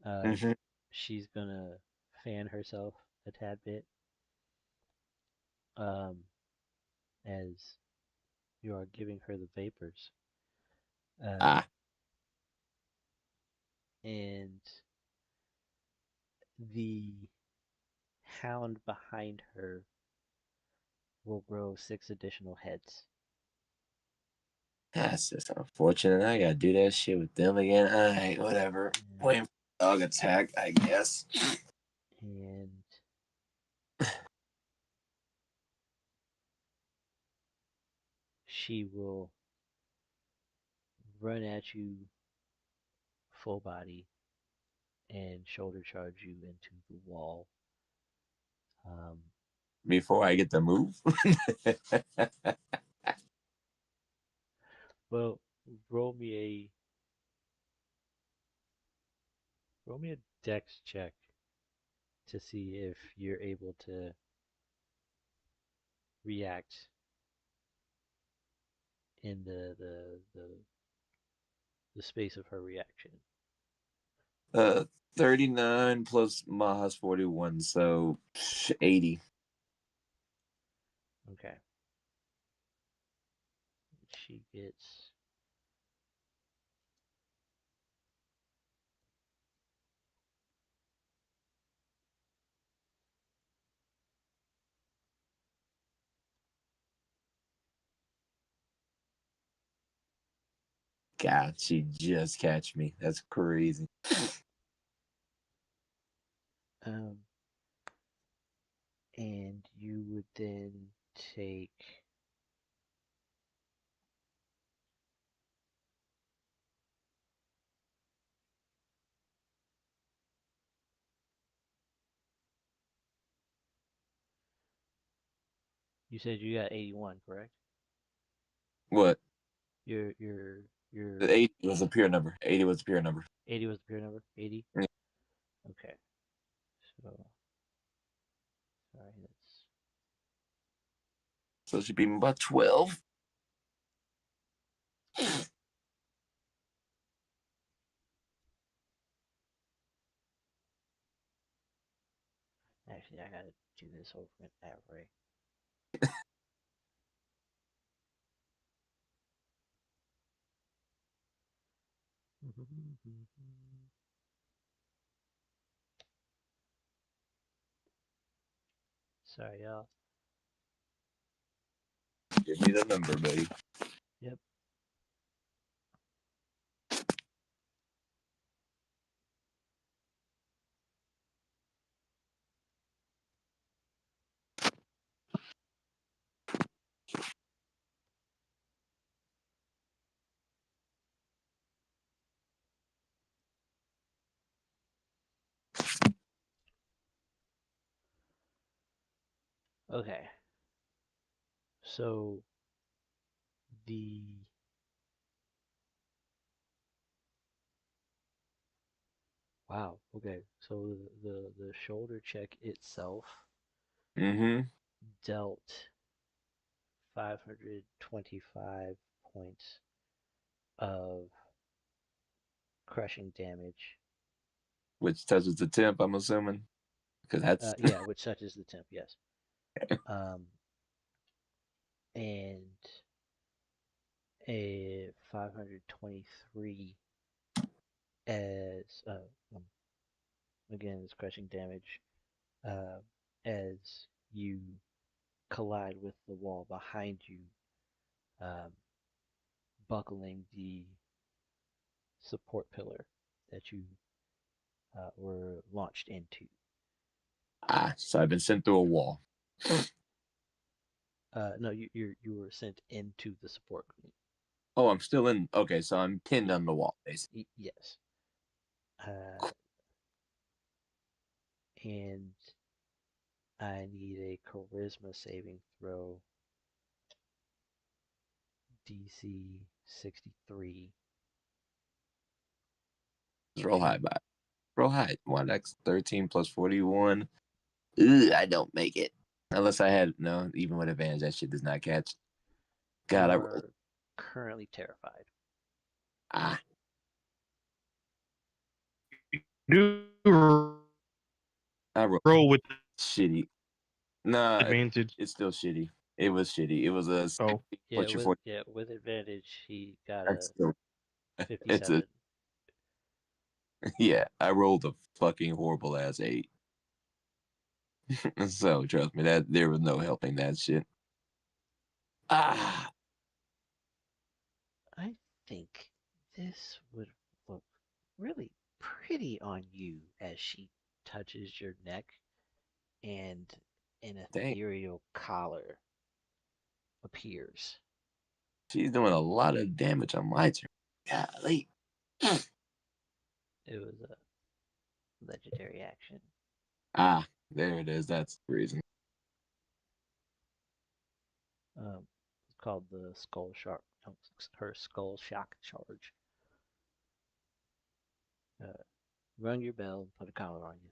[SPEAKER 4] Mm-hmm.
[SPEAKER 1] she's gonna fan herself a tad bit, um, as you are giving her the vapors,
[SPEAKER 4] Ah,
[SPEAKER 1] and the hound behind her will grow 6 additional heads.
[SPEAKER 4] that's just unfortunate. I gotta do that shit with them again. Alright, whatever.
[SPEAKER 1] Yeah.
[SPEAKER 4] Waiting for dog attack, I guess.
[SPEAKER 1] And she will run at you full body and shoulder charge you into the wall.
[SPEAKER 4] Before I get to move.
[SPEAKER 1] Well, roll me a dex check to see if you're able to react in the space of her reaction.
[SPEAKER 4] 39 plus Maha's 41, so 80.
[SPEAKER 1] Okay. She gets
[SPEAKER 4] God, she just catch me. That's crazy.
[SPEAKER 1] um and you would then take you said you got 81, correct?
[SPEAKER 4] What?
[SPEAKER 1] Your your your
[SPEAKER 4] The 80 was a pure number. 80 was a pure number.
[SPEAKER 1] 80 was the pure number? 80?
[SPEAKER 4] Yeah.
[SPEAKER 1] Okay. So sorry, that's
[SPEAKER 4] So she beat me by 12.
[SPEAKER 1] actually I gotta do this over and every. Sorry, y'all.
[SPEAKER 4] Give me the number, buddy.
[SPEAKER 1] Yep. Okay. So the wow. Okay. So the shoulder check itself
[SPEAKER 4] Mm-hmm.
[SPEAKER 1] dealt 525 points of crushing damage.
[SPEAKER 4] Which touches the temp, I'm assuming. Because that's
[SPEAKER 1] Yeah, which touches the temp. Yes. Um, and a 523 as um, again is crushing damage uh, as you collide with the wall behind you, um, buckling the support pillar that you were launched into.
[SPEAKER 4] So I've been sent through a wall.
[SPEAKER 1] No, you were sent into the support group.
[SPEAKER 4] Oh, I'm still in. Okay, so I'm pinned on the wall, basically.
[SPEAKER 1] Yes. And I need a charisma saving throw. DC 63.
[SPEAKER 4] Just roll high, bye. Roll high. Wondox 13 plus 41. Ugh, I don't make it. Unless I had no, even with advantage, that shit does not catch. God,
[SPEAKER 1] You
[SPEAKER 4] I
[SPEAKER 1] are currently terrified.
[SPEAKER 5] Do
[SPEAKER 4] I
[SPEAKER 5] roll with
[SPEAKER 4] shitty. Nah,
[SPEAKER 5] advantage.
[SPEAKER 4] it's still shitty. It was shitty. It was a 60
[SPEAKER 1] Yeah,
[SPEAKER 4] plus your 40.
[SPEAKER 1] with advantage, he got
[SPEAKER 4] That's
[SPEAKER 1] a
[SPEAKER 4] still, it's
[SPEAKER 1] 57.
[SPEAKER 4] yeah. I rolled a fucking horrible ass 8. So trust me, that there was no helping that shit.
[SPEAKER 1] I think this would look really pretty on you as she touches your neck and an
[SPEAKER 4] Dang,
[SPEAKER 1] ethereal collar appears.
[SPEAKER 4] she's doing a lot of damage on my turn. Golly.
[SPEAKER 1] It was a legendary action.
[SPEAKER 4] There it is. That's the reason.
[SPEAKER 1] It's called the Skull Shark. Her Skull Shock charge. Rung your bell and put a collar on you.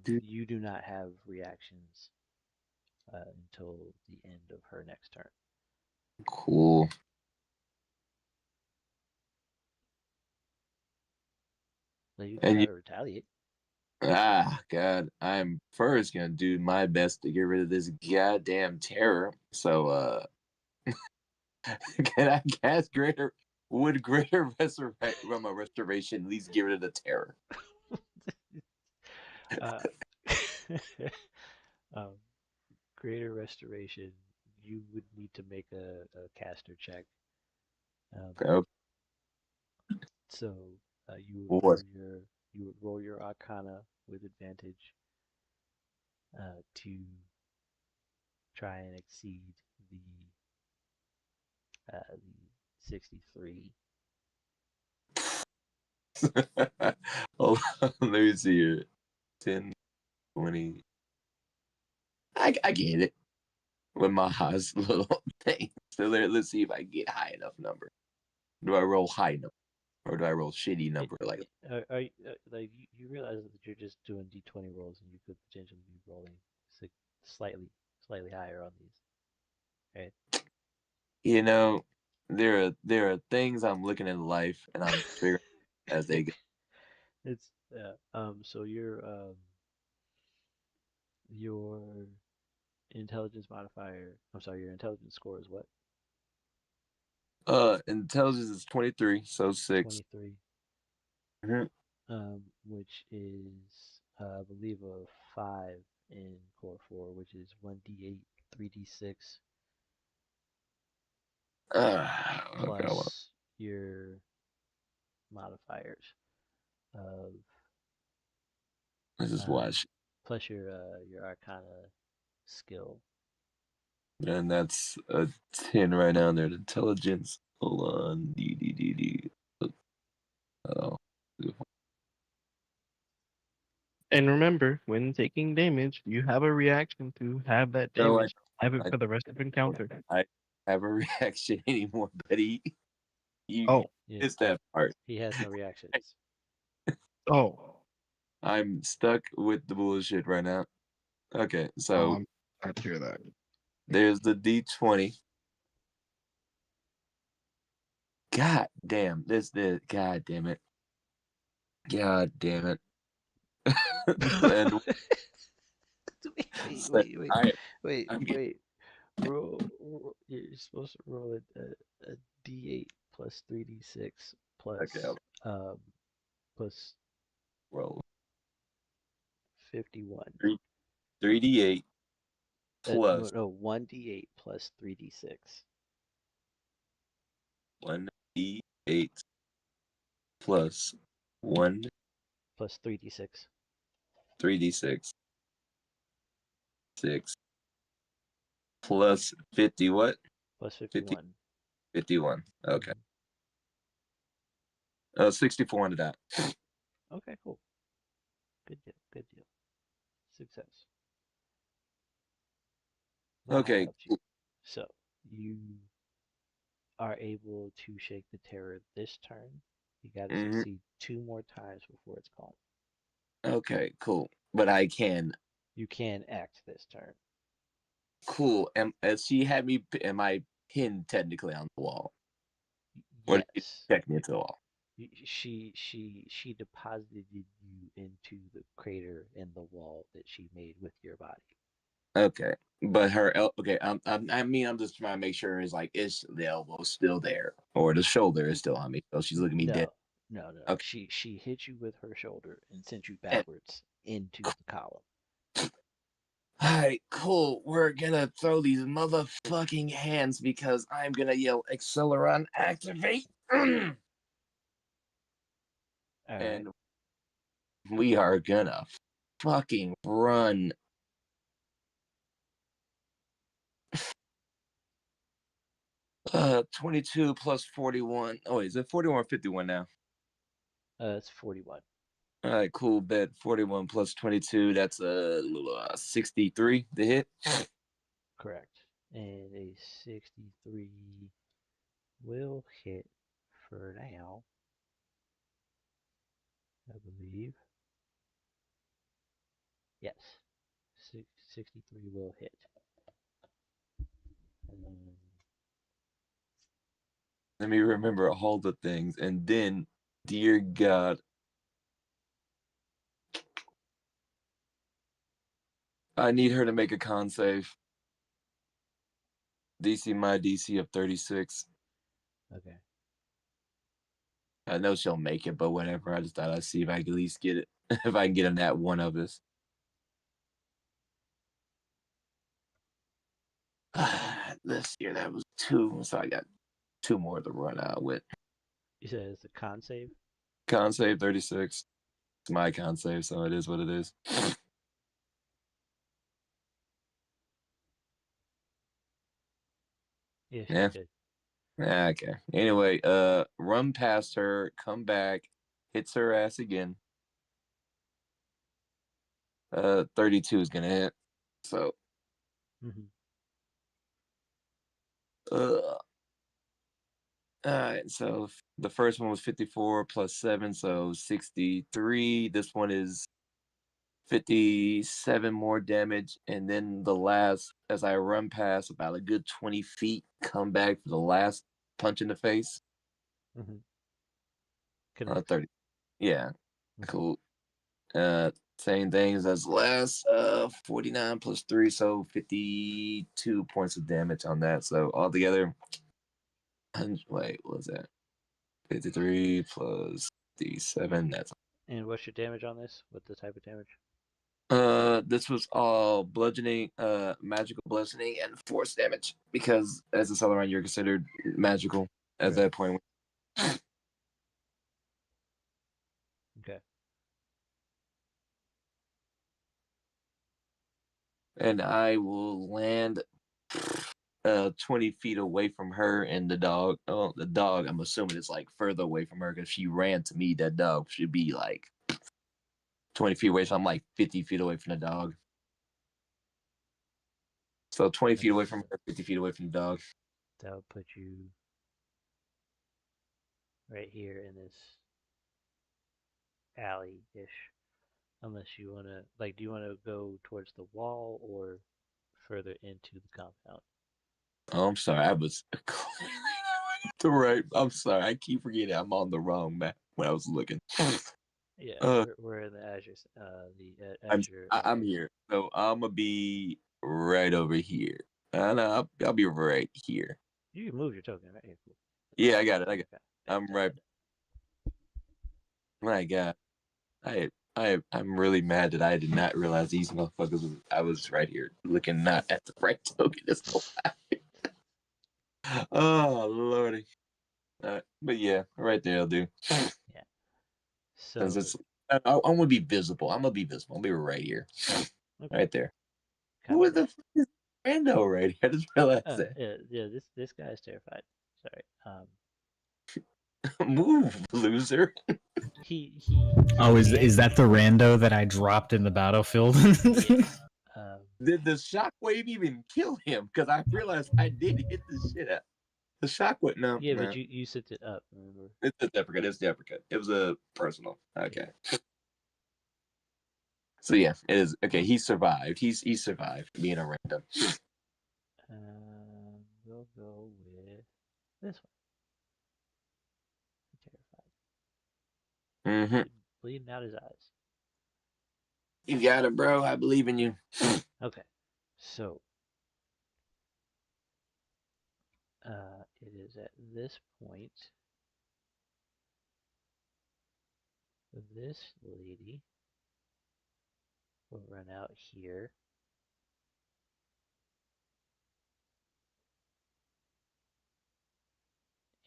[SPEAKER 1] You do not have reactions until the end of her next turn.
[SPEAKER 4] Cool.
[SPEAKER 1] So you can try to retaliate.
[SPEAKER 4] God, I'm first gonna do my best to get rid of this goddamn terror. So, can I cast greater? Would greater restoration at least get rid of the terror?
[SPEAKER 1] um, greater restoration. You would need to make a caster check.
[SPEAKER 4] Okay.
[SPEAKER 1] So you
[SPEAKER 4] What?
[SPEAKER 1] would roll your Arcana with advantage to try and exceed the 63.
[SPEAKER 4] Hold on, let me see here. 10, 20. I get it with my highest little thing. So let's see if I get high enough number. Do I roll high number or do I roll shitty number? Like,
[SPEAKER 1] Like you realize that you're just doing d20 rolls and you could potentially be rolling slightly higher on these, right?
[SPEAKER 4] you know, there are things I'm looking in life and I'm figuring as they go.
[SPEAKER 1] It's so your intelligence modifier. I'm sorry, your intelligence score is what?
[SPEAKER 4] Intelligence is 23, so 6.
[SPEAKER 1] 23.
[SPEAKER 4] Mhm.
[SPEAKER 1] Which is I believe a 5 in core 4, which is 1d8, 3d6
[SPEAKER 4] Okay, well,
[SPEAKER 1] plus your modifiers of
[SPEAKER 4] this is
[SPEAKER 1] um,
[SPEAKER 4] watch.
[SPEAKER 1] plus your Arcana skill.
[SPEAKER 4] And that's a 10 right now there. Intelligence. Hold on. D. Oh.
[SPEAKER 5] And remember, when taking damage, you have a reaction to have that
[SPEAKER 4] No,
[SPEAKER 5] damage. Have it
[SPEAKER 4] I,
[SPEAKER 5] for the rest of the encounter.
[SPEAKER 4] I have a reaction anymore, buddy. You
[SPEAKER 5] Oh,
[SPEAKER 1] Yeah,
[SPEAKER 4] missed that part.
[SPEAKER 1] he has no reactions.
[SPEAKER 5] oh,
[SPEAKER 4] I'm stuck with the bullshit right now. Okay, so
[SPEAKER 5] I'm glad to hear that.
[SPEAKER 4] there's the D20. God damn. God damn it. God damn it. And
[SPEAKER 1] wait,
[SPEAKER 4] so
[SPEAKER 1] wait, wait, wait,
[SPEAKER 4] I'm
[SPEAKER 1] wait. Roll. You're supposed to roll a d8 plus 3d6
[SPEAKER 4] okay.
[SPEAKER 1] um plus
[SPEAKER 4] Roll
[SPEAKER 1] 51.
[SPEAKER 4] 3D8 plus
[SPEAKER 1] no, 1d8 plus 3d6.
[SPEAKER 4] 1d8 plus 1
[SPEAKER 1] Plus 3d6.
[SPEAKER 4] 3d6 6 plus 50 what?
[SPEAKER 1] Plus
[SPEAKER 4] 50
[SPEAKER 1] 51.
[SPEAKER 4] 51. Okay.
[SPEAKER 1] Mhm.
[SPEAKER 4] 64 on the dot.
[SPEAKER 1] Okay, cool. Good deal. Good deal. Success. That
[SPEAKER 4] Okay.
[SPEAKER 1] helped you. So you are able to shake the terror this turn. You got to
[SPEAKER 4] hmm
[SPEAKER 1] succeed 2 more times before it's gone.
[SPEAKER 4] Okay, cool. But I can.
[SPEAKER 1] You can act this turn.
[SPEAKER 4] Cool. She had me. Am I pinned technically on the wall? Or did she
[SPEAKER 1] Yes.
[SPEAKER 4] check me into the wall?
[SPEAKER 1] She deposited you into the crater in the wall that she made with your body.
[SPEAKER 4] Okay. But okay. I'm just trying to make sure is the elbow still there or the shoulder is still on me? So she's looking at me dead.
[SPEAKER 1] No.
[SPEAKER 4] Okay.
[SPEAKER 1] She hit you with her shoulder and sent you
[SPEAKER 4] And
[SPEAKER 1] backwards into the column.
[SPEAKER 4] all right, cool. We're gonna throw these motherfucking hands because I'm gonna yell Acceleron activate.
[SPEAKER 1] All right.
[SPEAKER 4] And we are gonna fucking run. 22 plus 41. Oh, wait, is it 41 or 51 now?
[SPEAKER 1] It's 41.
[SPEAKER 4] All right, cool. Bet 41 plus 22. That's 63 to hit.
[SPEAKER 1] Correct. And a 63 will hit for now, I believe. Yes. 63 will hit. Um,
[SPEAKER 4] Let me remember all the things. And then, dear God, I need her to make a con save. My DC of 36.
[SPEAKER 1] okay.
[SPEAKER 4] I know she'll make it, but whatever. I just thought I'd see if I could at least get it. If I can get in that one of this. This year that was 2, so I got 2 more to run out with.
[SPEAKER 1] You said it's a con save?
[SPEAKER 4] Con save 36. It's my con save, so it is what it is.
[SPEAKER 1] Yes,
[SPEAKER 4] Yeah.
[SPEAKER 1] she's good.
[SPEAKER 4] Okay. Anyway, run past her, come back, hits her ass again. 32 is gonna hit. So,
[SPEAKER 1] Mm-hmm.
[SPEAKER 4] all right. So the first one was 54 plus 7, so 63. This one is 57 more damage, and then the last, as I run past about a good 20 feet, come back for the last punch in the face.
[SPEAKER 1] Mm-hmm. Connects.
[SPEAKER 4] 30. Yeah.
[SPEAKER 1] Mm-hmm.
[SPEAKER 4] Cool. Same things as last. 49 plus 3, so 52 points of damage on that. So altogether, wait, what was that? 53 plus D7. That's
[SPEAKER 1] And what's your damage on this? What's the type of damage?
[SPEAKER 4] this was all bludgeoning, magical bludgeoning and force damage because as a Celeron, you're considered magical at
[SPEAKER 1] Right.
[SPEAKER 4] that point.
[SPEAKER 1] Okay.
[SPEAKER 4] And I will land 20 feet away from her and the dog. Oh, the dog, I'm assuming is like further away from her because she ran to me. That dog should be like 20 feet away. So I'm like 50 feet away from the dog. So 20 feet away from her, 50 feet away from the dog.
[SPEAKER 1] That would put you right here in this alley-ish. Unless you want to, like, do you want to go towards the wall or further into the compound?
[SPEAKER 4] Oh, I'm sorry. I was the right. I'm sorry. I keep forgetting I'm on the wrong map when I was looking.
[SPEAKER 1] Yeah,
[SPEAKER 4] Uh,
[SPEAKER 1] we're in the Azure,
[SPEAKER 4] I'm
[SPEAKER 1] Azure
[SPEAKER 4] I'm
[SPEAKER 1] area.
[SPEAKER 4] here. So I'm gonna be right over here. And I'll be right here.
[SPEAKER 1] You can move your token, right? Yeah, cool.
[SPEAKER 4] Yeah, I got it. I got it.
[SPEAKER 1] Okay,
[SPEAKER 4] I'm right.
[SPEAKER 1] fantastic.
[SPEAKER 4] My God. I'm really mad that I did not realize these motherfuckers. I was right here looking not at the right token this whole time. Oh lordy. But yeah, right there'll do.
[SPEAKER 1] Yeah.
[SPEAKER 4] Because
[SPEAKER 1] So
[SPEAKER 4] it's I'm gonna be visible. I'm gonna be visible. I'm gonna be right here,
[SPEAKER 1] okay,
[SPEAKER 4] right there. Who
[SPEAKER 1] copy
[SPEAKER 4] is the
[SPEAKER 1] that.
[SPEAKER 4] fuck is Rando right here? I just realized that.
[SPEAKER 1] Yeah. This guy's terrified. Sorry.
[SPEAKER 4] Move, loser.
[SPEAKER 1] He
[SPEAKER 2] Oh,
[SPEAKER 1] can.
[SPEAKER 2] is that the rando that I dropped in the battlefield?
[SPEAKER 1] Yeah. Um.
[SPEAKER 4] Did the shockwave even kill him? Because I realized I did hit the shit out. The shockwave. No,
[SPEAKER 1] Yeah, but
[SPEAKER 4] no.
[SPEAKER 1] you set it up. Remember?
[SPEAKER 4] It's a duplicate. It's duplicate. It was a personal. Okay. So yeah, it is okay. He survived. He survived being a random.
[SPEAKER 1] We'll go with this one. Terrified.
[SPEAKER 4] Mm-hmm.
[SPEAKER 1] Bleeding out his eyes.
[SPEAKER 4] You got it, bro. I believe in you.
[SPEAKER 1] Okay. So it is at this point this lady will run out here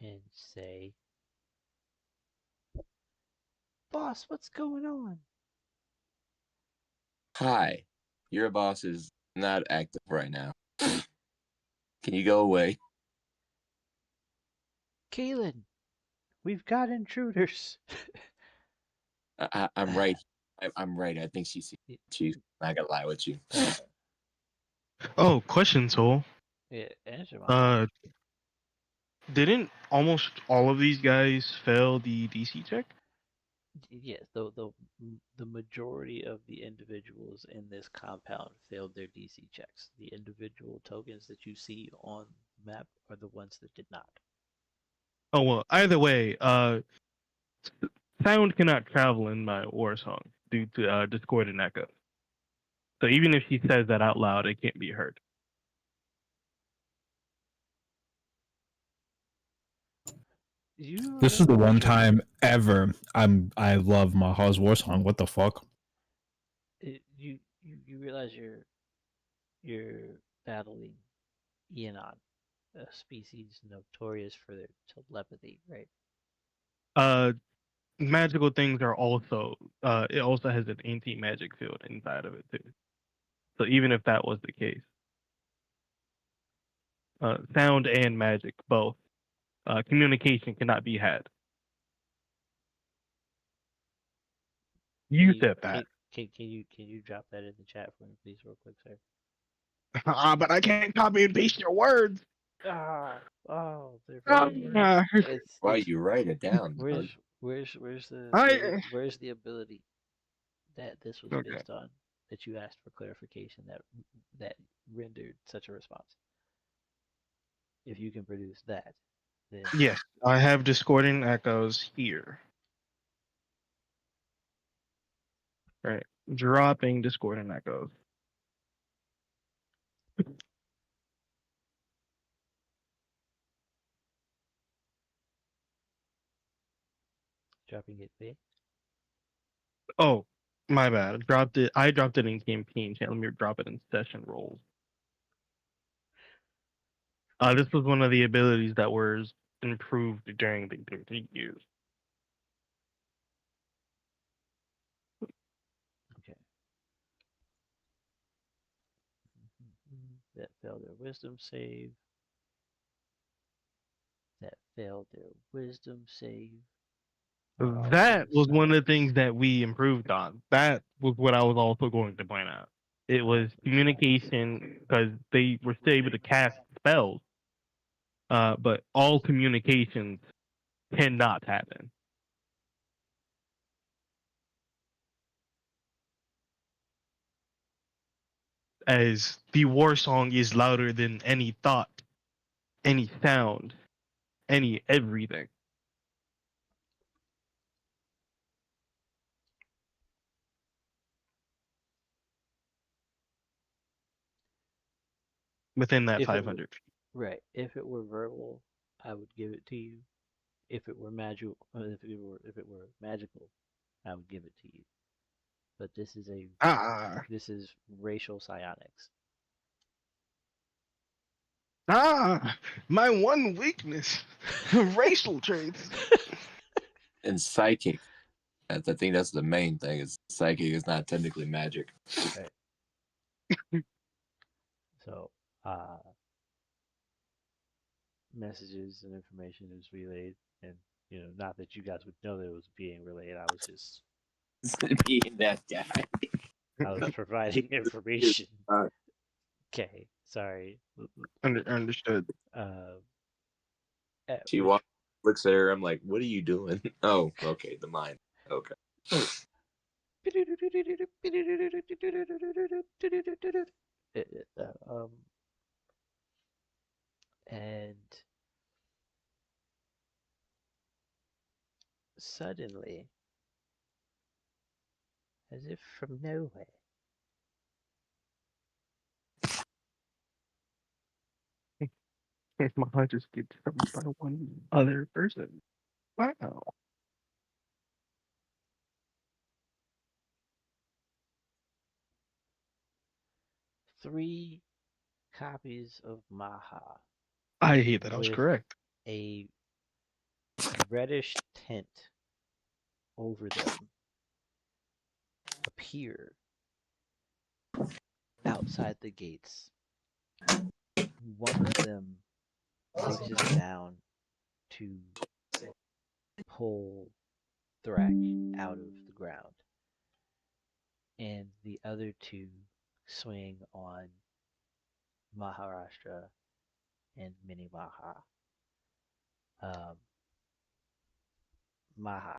[SPEAKER 1] and say, "Boss, what's going on?"
[SPEAKER 4] Hi, your boss is not active right now. Can you go away?
[SPEAKER 1] Kael'Enon, we've got intruders.
[SPEAKER 4] I'm right. I'm right. I think she's you. I gotta lie with you.
[SPEAKER 5] Oh, question, Soul.
[SPEAKER 1] Yeah, answer my
[SPEAKER 5] Uh, didn't almost all of these guys fail the DC check?
[SPEAKER 1] Yes, the majority of the individuals in this compound failed their DC checks. The individual tokens that you see on the map are the ones that did not.
[SPEAKER 5] Oh well, either way, sound cannot travel in my war song due to Discord and echo. So even if she says that out loud, it can't be heard.
[SPEAKER 1] You
[SPEAKER 2] This is the
[SPEAKER 1] remember
[SPEAKER 2] one
[SPEAKER 1] what you're
[SPEAKER 2] time ever I love Maha's war song. What the fuck?
[SPEAKER 1] you realize you're battling Eonon, a species notorious for their telepathy, right?
[SPEAKER 5] Uh, magical things are also it also has an anti-magic field inside of it too. So even if that was the case, sound and magic both communication cannot be had. You said that.
[SPEAKER 1] Can you drop that in the chat for me, please, real quick, sir?
[SPEAKER 5] But I can't copy and paste your words.
[SPEAKER 1] Oh, they're very words.
[SPEAKER 4] Why
[SPEAKER 1] It's
[SPEAKER 4] you write it down, dog?
[SPEAKER 5] I
[SPEAKER 1] where's the ability that this was
[SPEAKER 5] okay.
[SPEAKER 1] based on that you asked for clarification that rendered such a response? If you can produce that, then
[SPEAKER 5] Yes, I have discordant echoes here. Right, dropping discordant echoes.
[SPEAKER 1] dropping it there.
[SPEAKER 5] Oh, my bad. Dropped it. I dropped it in campaign chat. Let me drop it in session roles. This was one of the abilities that was improved during the years.
[SPEAKER 1] Okay. That failed their wisdom save. That failed their wisdom save.
[SPEAKER 5] That was one of the things that we improved on. That was what I was also going to point out. It was communication because they were still able to cast spells, but all communications cannot happen. As the war song is louder than any thought, any sound, any everything. Within that
[SPEAKER 1] If it
[SPEAKER 5] 500 feet.
[SPEAKER 1] right, if it were verbal, I would give it to you. If it were magical, I would give it to you. but this is racial psionics.
[SPEAKER 5] My one weakness, racial traits.
[SPEAKER 4] And psychic. I think that's the main thing. Is psychic is not technically magic.
[SPEAKER 1] Right. So, messages and information is relayed, and not that you guys would know that it was being relayed. I was just
[SPEAKER 4] Being that guy.
[SPEAKER 1] I was providing information. Okay, sorry.
[SPEAKER 5] Understood.
[SPEAKER 4] She looks at her. I'm like, what are you doing? Oh, okay, the mind. Okay.
[SPEAKER 1] And suddenly, as if from nowhere,
[SPEAKER 5] My heart just gets covered by one other person. Wow.
[SPEAKER 1] three copies of Maha
[SPEAKER 5] I hate that I was
[SPEAKER 1] with
[SPEAKER 5] correct.
[SPEAKER 1] a reddish tint over them appear outside the gates. One of them reaches down to pull Thrak out of the ground, and the other two swing on Maharashtra and Mini Maha. Maha